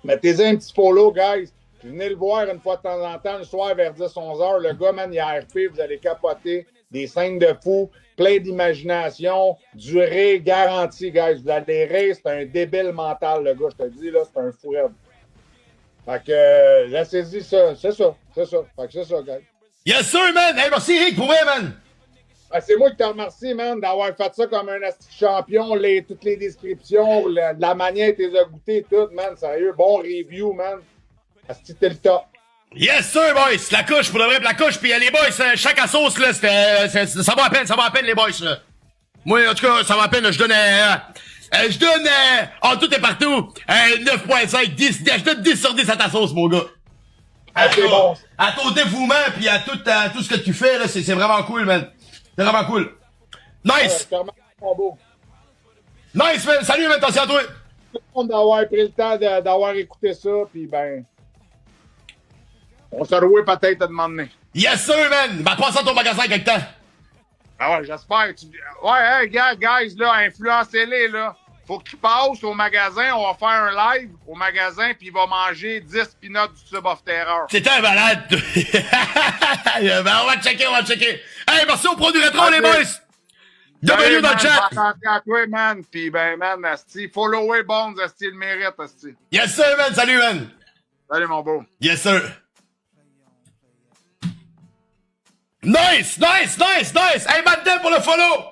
mettez-y un petit follow, guys. Puis venez le voir une fois de temps en temps, le soir vers 10-11 heures. Le gars, man, il a RP, vous allez capoter. Des scènes de fou, plein d'imagination, du rire garanti, guys. Vous allez rire, c'est un débile mental, le gars, je te dis, là, c'est un fou raide. Fait que, laissez-y ça, c'est ça. Fait que c'est ça, guys. Yes, sir, man! Hey, merci, Eric, pour vrai, man! Ben, c'est moi qui te remercie, man, d'avoir fait ça comme un asti champion, toutes les descriptions, la manière que tu les as goûtées, tout, man, sérieux, bon review, man. Asti, t'es le top. Yes, sir, boys! La couche, pour de vrai, la couche, pis les boys, chaque à sauce, là, ça va à peine, les boys, là. Moi, en tout cas, ça va à peine, là, je donne, en tout et partout, 9.5, 10, je donne 10 sur 10 à ta sauce, mon gars. C'est bon. À ton dévouement, pis à tout ce que tu fais, là, c'est vraiment cool, man. C'est vraiment cool. Nice! Nice, man! Salut, man, attention à toi! Tout d'avoir pris le temps d'avoir écouté ça, puis ben... On se revoit peut-être à demander. Yes, sir, man! Ben, passe à ton magasin quelque temps. Ah ouais, j'espère. Ouais, hey, guys, là, influencez-les, là. Faut qu'ils passent au magasin, on va faire un live au magasin, puis il va manger 10 peanuts du Tube of Terror. C'est un malade! Ben, on va checker. Hey, merci au Pro du Rétro, les boys! W dans le chat! Attention à toi, man. Puis ben, man, asti, followez Bones, asti, il le mérite, asti. Yes, sir, man! Salut, man! Salut, mon beau. Yes, sir! Nice! Hey, Madden pour le follow!